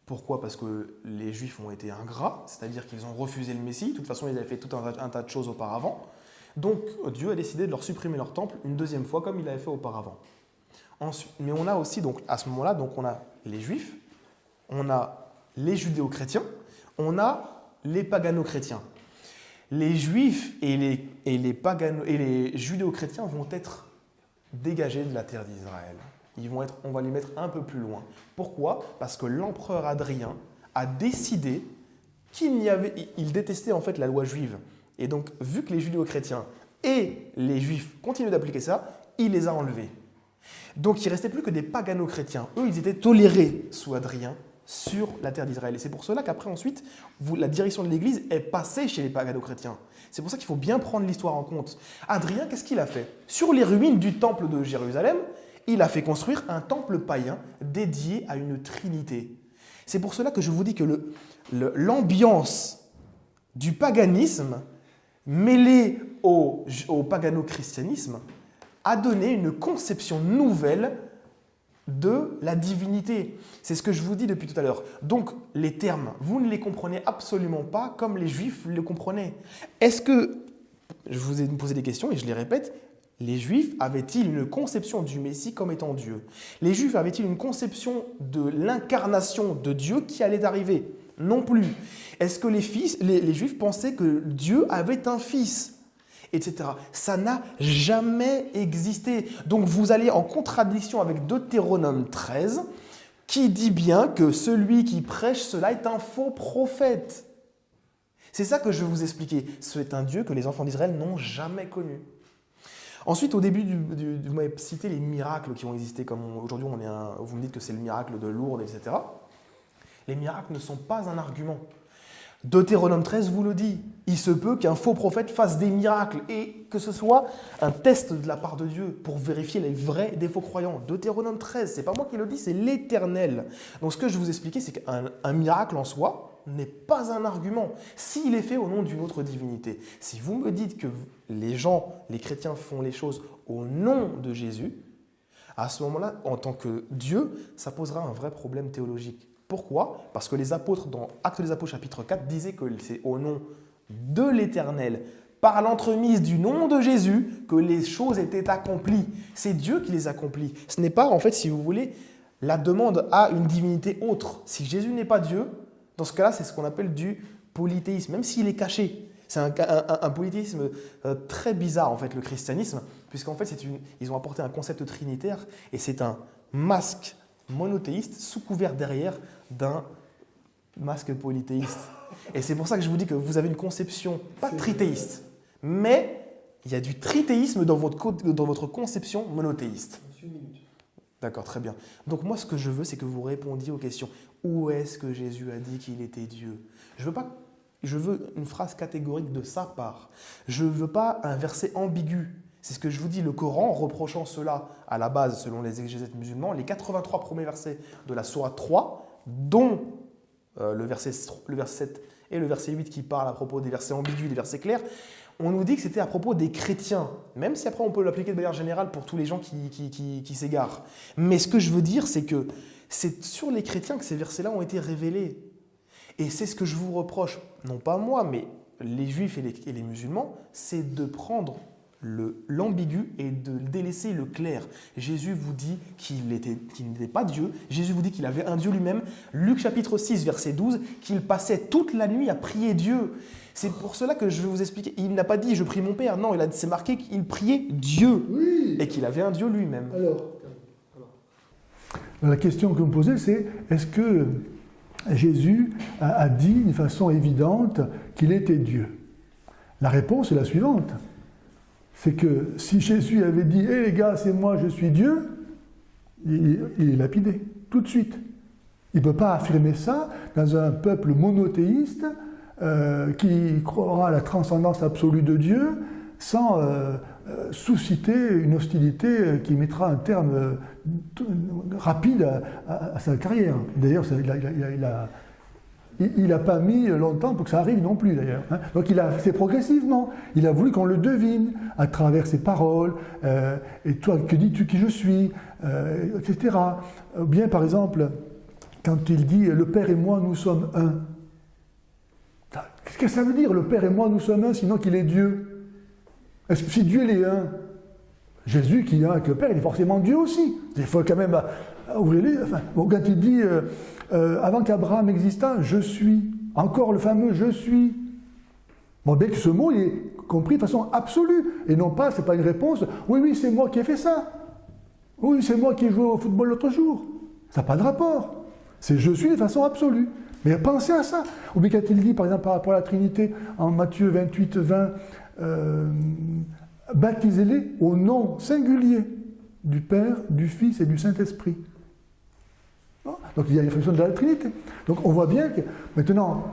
Speaker 3: Pourquoi? Parce que les Juifs ont été ingrats, c'est-à-dire qu'ils ont refusé le Messie. De toute façon, ils avaient fait tout un tas de choses auparavant. Donc, Dieu a décidé de leur supprimer leur temple une deuxième fois, comme il avait fait auparavant. Ensuite, mais on a aussi, donc, à ce moment-là, donc, on a les Juifs, on a les Judéo-chrétiens, on a les pagano-chrétiens. Les Juifs et les Judéo-chrétiens vont être dégagés de la terre d'Israël. On va les mettre un peu plus loin. Pourquoi? Parce que l'empereur Adrien a décidé il détestait en fait la loi juive. Et donc, vu que les judéo-chrétiens et les juifs continuaient d'appliquer ça, il les a enlevés. Donc, il ne restait plus que des pagano-chrétiens. Eux, ils étaient tolérés sous Adrien sur la terre d'Israël. Et c'est pour cela qu'après, ensuite, la direction de l'Église est passée chez les pagano-chrétiens. C'est pour ça qu'il faut bien prendre l'histoire en compte. Adrien, qu'est-ce qu'il a fait? Sur les ruines du temple de Jérusalem, il a fait construire un temple païen dédié à une trinité. C'est pour cela que je vous dis que l'ambiance du paganisme mêlée au pagano-christianisme a donné une conception nouvelle de la divinité. C'est ce que je vous dis depuis tout à l'heure. Donc, les termes, vous ne les comprenez absolument pas comme les Juifs le comprenaient. Est-ce que, je vous ai posé des questions et je les répète, les Juifs avaient-ils une conception du Messie comme étant Dieu? Les Juifs avaient-ils une conception de l'incarnation de Dieu qui allait arriver? Non plus. Est-ce que les Juifs pensaient que Dieu avait un fils? Etc. Ça n'a jamais existé. Donc vous allez en contradiction avec Deutéronome 13, qui dit bien que celui qui prêche cela est un faux prophète. C'est ça que je vais vous expliquer. C'est un Dieu que les enfants d'Israël n'ont jamais connu. Ensuite, au début, vous m'avez cité les miracles qui ont existé, comme aujourd'hui vous me dites que c'est le miracle de Lourdes, etc. Les miracles ne sont pas un argument. Deutéronome 13 vous le dit. Il se peut qu'un faux prophète fasse des miracles et que ce soit un test de la part de Dieu pour vérifier les vrais des faux croyants. Deutéronome 13, c'est pas moi qui le dis, c'est l'Éternel. Donc ce que je vous expliquais, c'est qu'un miracle en soi, n'est pas un argument s'il est fait au nom d'une autre divinité. Si vous me dites que les gens, les chrétiens font les choses au nom de Jésus, à ce moment-là, en tant que Dieu, ça posera un vrai problème théologique. Pourquoi? Parce que les apôtres, dans Actes des Apôtres chapitre 4, disaient que c'est au nom de l'Éternel, par l'entremise du nom de Jésus, que les choses étaient accomplies. C'est Dieu qui les accomplit. Ce n'est pas, en fait, si vous voulez, la demande à une divinité autre. Si Jésus n'est pas Dieu, dans ce cas-là, c'est ce qu'on appelle du polythéisme, même s'il est caché. C'est un polythéisme très bizarre, en fait, le christianisme, puisqu'en fait, ils ont apporté un concept trinitaire, et c'est un masque monothéiste sous couvert derrière d'un masque polythéiste. Et c'est pour ça que je vous dis que vous avez une conception, pas trithéiste, mais il y a du trithéisme dans votre conception monothéiste. D'accord, très bien. Donc moi, ce que je veux, c'est que vous répondiez aux questions. Où est-ce que Jésus a dit qu'il était Dieu? Je veux une phrase catégorique de sa part. Je ne veux pas un verset ambigu. C'est ce que je vous dis, le Coran, reprochant cela à la base, selon les exégètes musulmans, les 83 premiers versets de la sourate 3, dont le verset 7 et le verset 8 qui parlent à propos des versets ambigus, des versets clairs, on nous dit que c'était à propos des chrétiens, même si après on peut l'appliquer de manière générale pour tous les gens qui s'égarent. Mais ce que je veux dire, c'est que c'est sur les chrétiens que ces versets-là ont été révélés. Et c'est ce que je vous reproche, non pas moi, mais les juifs et les musulmans, c'est de prendre l'ambigu et de délaisser le clair. Jésus vous dit qu'il n'était pas Dieu. Jésus vous dit qu'il avait un Dieu lui-même. Luc chapitre 6, verset 12, qu'il passait toute la nuit à prier Dieu. C'est pour cela que je vais vous expliquer. Il n'a pas dit « je prie mon Père ». Non, c'est marqué qu'il priait Dieu.
Speaker 4: Oui.
Speaker 3: Et qu'il avait un Dieu lui-même.
Speaker 4: Alors, la question que vous me posez, c'est est-ce que Jésus a dit d'une façon évidente qu'il était Dieu? La réponse est la suivante. C'est que si Jésus avait dit « hé les gars, c'est moi, je suis Dieu », il est lapidé, tout de suite. Il ne peut pas affirmer ça dans un peuple monothéiste qui croira à la transcendance absolue de Dieu sans susciter une hostilité qui mettra un terme rapide à sa carrière. D'ailleurs, il n'a pas mis longtemps pour que ça arrive non plus, d'ailleurs. Donc il a fait progressivement. Il a voulu qu'on le devine à travers ses paroles. Et toi, que dis-tu qui je suis, etc. Ou bien, par exemple, quand il dit « Le Père et moi, nous sommes un ». Qu'est-ce que ça veut dire « Le Père et moi, nous sommes un » sinon qu'il est Dieu? Est-ce que si Dieu il est un, Jésus qui est un avec le Père, il est forcément Dieu aussi. Il faut quand même ouvrir les... Enfin, bon, quand il dit avant qu'Abraham existât, je suis. Encore le fameux je suis. Bon, bien que ce mot il est compris de façon absolue. Et non pas, c'est pas une réponse. Oui, c'est moi qui ai fait ça. Oui, c'est moi qui ai joué au football l'autre jour. Ça n'a pas de rapport. C'est je suis de façon absolue. Mais pensez à ça. Ou bien quand il dit, par exemple, par rapport à la Trinité, en Matthieu 28, 20, baptisez-les au nom singulier du Père, du Fils et du Saint-Esprit. Donc il y a une fonction de la Trinité. Donc on voit bien que, maintenant,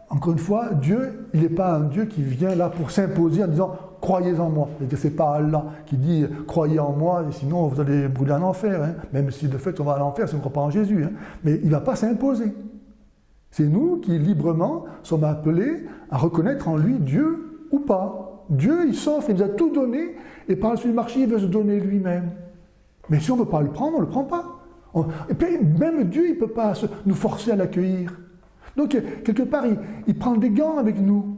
Speaker 4: encore une fois, Dieu, il n'est pas un Dieu qui vient là pour s'imposer en disant « croyez en moi ». Ce n'est pas Allah qui dit « croyez en moi, et sinon vous allez brûler en enfer hein. ». Même si de fait on va à l'enfer si on ne croit pas en Jésus. Hein. Mais il ne va pas s'imposer. C'est nous qui librement sommes appelés à reconnaître en lui Dieu ou pas. Dieu, il s'offre, il nous a tout donné, et par la suite du marché, il veut se donner lui-même. Mais si on ne veut pas le prendre, on ne le prend pas. Et puis, même Dieu, il ne peut pas nous forcer à l'accueillir. Donc, quelque part, il prend des gants avec nous.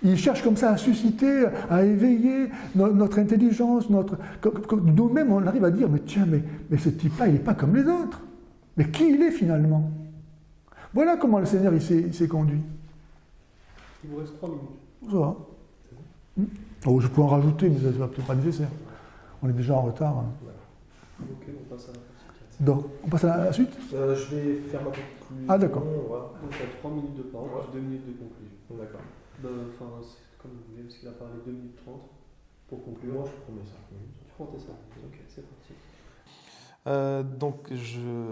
Speaker 4: Il cherche comme ça à susciter, à éveiller notre intelligence, nous-mêmes, on arrive à dire, mais tiens, mais ce type-là, il n'est pas comme les autres. Mais qui il est finalement? Voilà comment le Seigneur il s'est conduit.
Speaker 5: Il vous reste 3 minutes.
Speaker 4: Ça va. Oh, je peux en rajouter, mais ça ne sera peut-être pas nécessaire. On est déjà en retard. Hein.
Speaker 5: Ok, on passe à la partie 4.
Speaker 4: Donc, on passe à la suite?
Speaker 3: Je vais faire ma conclusion.
Speaker 4: Ah, d'accord.
Speaker 5: Donc il y a 3 minutes de parole, plus 2 minutes de conclusion.
Speaker 3: D'accord.
Speaker 5: Enfin, c'est comme vous voulez, parce qu'il a parlé 2 minutes 30 pour conclure.
Speaker 3: Moi, je prends mes 5 minutes.
Speaker 5: Tu prends tes 5 minutes, ok, c'est parti.
Speaker 3: Donc,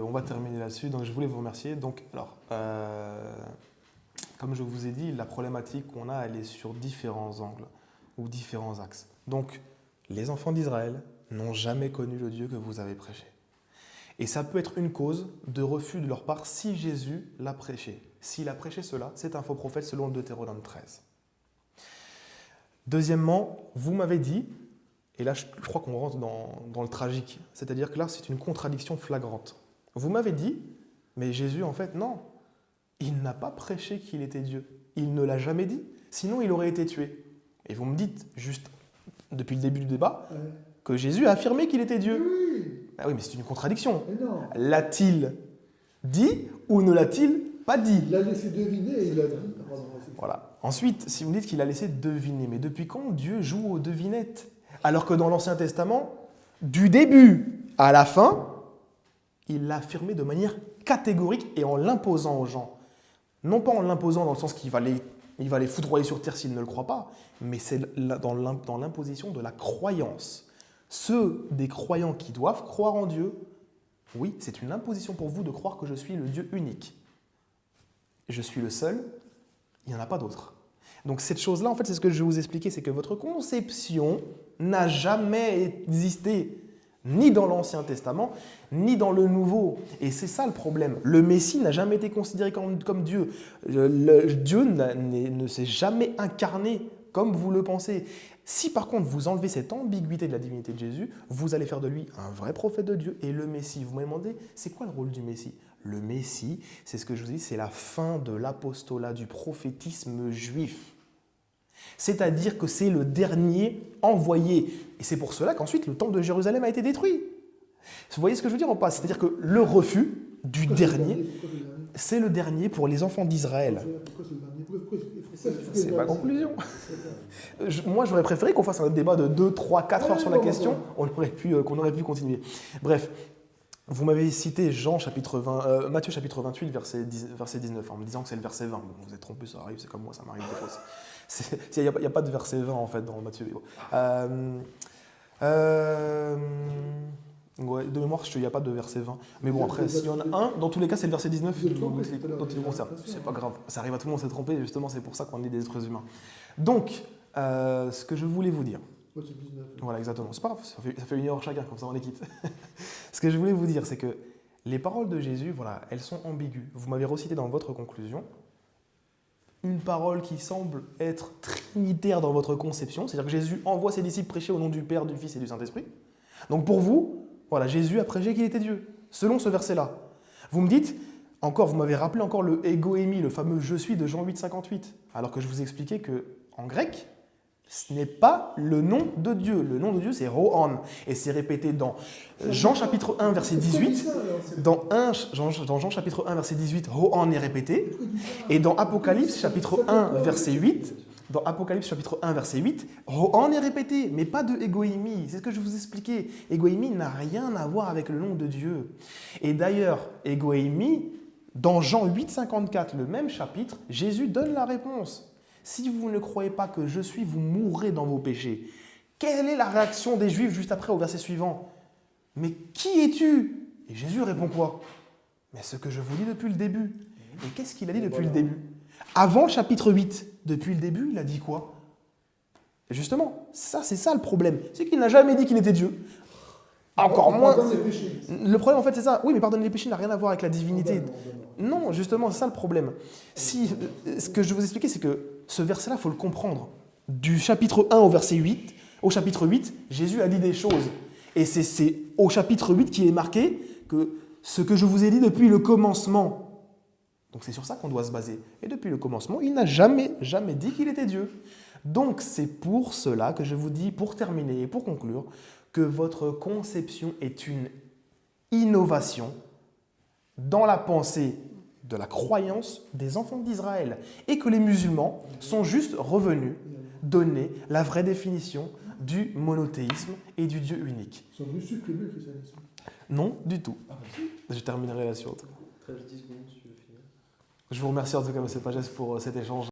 Speaker 3: on va terminer là-dessus. Donc, je voulais vous remercier. Donc, alors, comme je vous ai dit, la problématique qu'on a, elle est sur différents angles ou différents axes. Donc, les enfants d'Israël n'ont jamais connu le Dieu que vous avez prêché. Et ça peut être une cause de refus de leur part si Jésus l'a prêché. S'il a prêché cela, c'est un faux prophète selon le Deutéronome 13. Deuxièmement, vous m'avez dit, et là je crois qu'on rentre dans le tragique, c'est-à-dire que là c'est une contradiction flagrante. Vous m'avez dit, mais Jésus en fait non, il n'a pas prêché qu'il était Dieu. Il ne l'a jamais dit, sinon il aurait été tué. Et vous me dites, juste depuis le début du débat, que Jésus a affirmé qu'il était Dieu.
Speaker 4: Oui,
Speaker 3: Ah oui, mais c'est une contradiction.
Speaker 4: mais non.
Speaker 3: L'a-t-il dit ou ne l'a-t-il pas dit?
Speaker 4: Il l'a laissé deviner et il a dit.
Speaker 3: Voilà. Ensuite, si vous me dites qu'il a laissé deviner, mais depuis quand Dieu joue aux devinettes? Alors que dans l'Ancien Testament, du début à la fin, il l'a affirmé de manière catégorique et en l'imposant aux gens. Non pas en l'imposant dans le sens qu'il va les foudroyer sur terre s'ils ne le croient pas, mais c'est dans l'imposition de la croyance. Ceux des croyants qui doivent croire en Dieu, oui, c'est une imposition pour vous de croire que je suis le Dieu unique. Je suis le seul, il n'y en a pas d'autre. Donc cette chose-là, en fait, c'est ce que je vais vous expliquer, c'est que votre conception n'a jamais existé, ni dans l'Ancien Testament, ni dans le Nouveau. Et c'est ça le problème. Le Messie n'a jamais été considéré comme Dieu. Dieu ne s'est jamais incarné comme vous le pensez. Si par contre vous enlevez cette ambiguïté de la divinité de Jésus, vous allez faire de lui un vrai prophète de Dieu et le Messie. Vous m'avez demandé, c'est quoi le rôle du Messie? Le Messie, c'est ce que je vous dis, c'est la fin de l'apostolat, du prophétisme juif. C'est-à-dire que c'est le dernier envoyé. Et c'est pour cela qu'ensuite le temple de Jérusalem a été détruit. Vous voyez ce que je veux dire ou pas? C'est-à-dire que le refus du dernier, c'est le dernier pour les enfants d'Israël. C'est ma conclusion. Moi, j'aurais préféré qu'on fasse un débat de 2, 3, 4 heures sur la question. On aurait pu continuer. Bref, vous m'avez cité Matthieu chapitre 28, verset 19, en me disant que c'est le verset 20. Bon, vous êtes trompé, ça arrive, c'est comme moi, ça m'arrive des fois. Il n'y a pas de verset 20 en fait dans Matthieu. Ouais, de mémoire, il n'y a pas de verset 20. Mais bon, après, s'il y en a un, dans tous les cas, c'est le verset 19 dont il concerne. C'est pas grave, ça arrive à tout le monde de se tromper, justement, c'est pour ça qu'on est des êtres humains. Donc, ce que je voulais vous dire. Voilà, exactement. C'est pas grave, ça fait 1 heure chacun, comme ça on est quitte. Ce que je voulais vous dire, c'est que les paroles de Jésus, voilà, elles sont ambiguës. Vous m'avez recité dans votre conclusion une parole qui semble être trinitaire dans votre conception, c'est-à-dire que Jésus envoie ses disciples prêcher au nom du Père, du Fils et du Saint-Esprit. Donc pour vous, voilà, Jésus a prêché qu'il était Dieu, selon ce verset-là. Vous me dites, vous m'avez rappelé encore le ego émi, le fameux je suis de Jean 8, 58, alors que je vous expliquais qu'en grec, ce n'est pas le nom de Dieu. Le nom de Dieu, c'est Ho'an. Et c'est répété dans Jean chapitre 1, verset 18. Dans Jean chapitre 1, verset 18, Ho'an est répété. Et dans Apocalypse chapitre 1, verset 8, Ho'an est répété, mais pas de égoïmie. C'est ce que je vous expliquais. Égoïmie n'a rien à voir avec le nom de Dieu. Et d'ailleurs, égoïmie, dans Jean 8, 54, le même chapitre, Jésus donne la réponse. Si vous ne croyez pas que je suis, vous mourrez dans vos péchés. Quelle est la réaction des Juifs juste après au verset suivant? Mais qui es-tu? Et Jésus répond quoi? Mais ce que je vous dis depuis le début. Et qu'est-ce qu'il a dit depuis le début? Avant le chapitre 8, depuis le début, il a dit quoi? Et justement, c'est ça le problème. C'est qu'il n'a jamais dit qu'il était Dieu. Encore moins. Le problème, en fait, c'est ça. Oui, mais pardonner les péchés n'a rien à voir avec la divinité. Non, justement, c'est ça le problème. Ce que je vais vous expliquer, c'est que ce verset-là, il faut le comprendre. Du chapitre 1 au verset 8, au chapitre 8, Jésus a dit des choses. Et c'est au chapitre 8 qu'il est marqué que ce que je vous ai dit depuis le commencement. Donc c'est sur ça qu'on doit se baser. Et depuis le commencement, il n'a jamais dit qu'il était Dieu. Donc c'est pour cela que je vous dis, pour terminer et pour conclure, que votre conception est une innovation dans la pensée de la croyance des enfants d'Israël et que les musulmans sont juste revenus donner la vraie définition du monothéisme et du Dieu unique.
Speaker 4: Ils sont venus supprimer le christianisme.
Speaker 3: Non, du tout. Je terminerai là-dessus.
Speaker 5: 13-10 secondes, si tu veux finir.
Speaker 3: Je vous remercie en tout cas, M. Pagès, pour cet échange.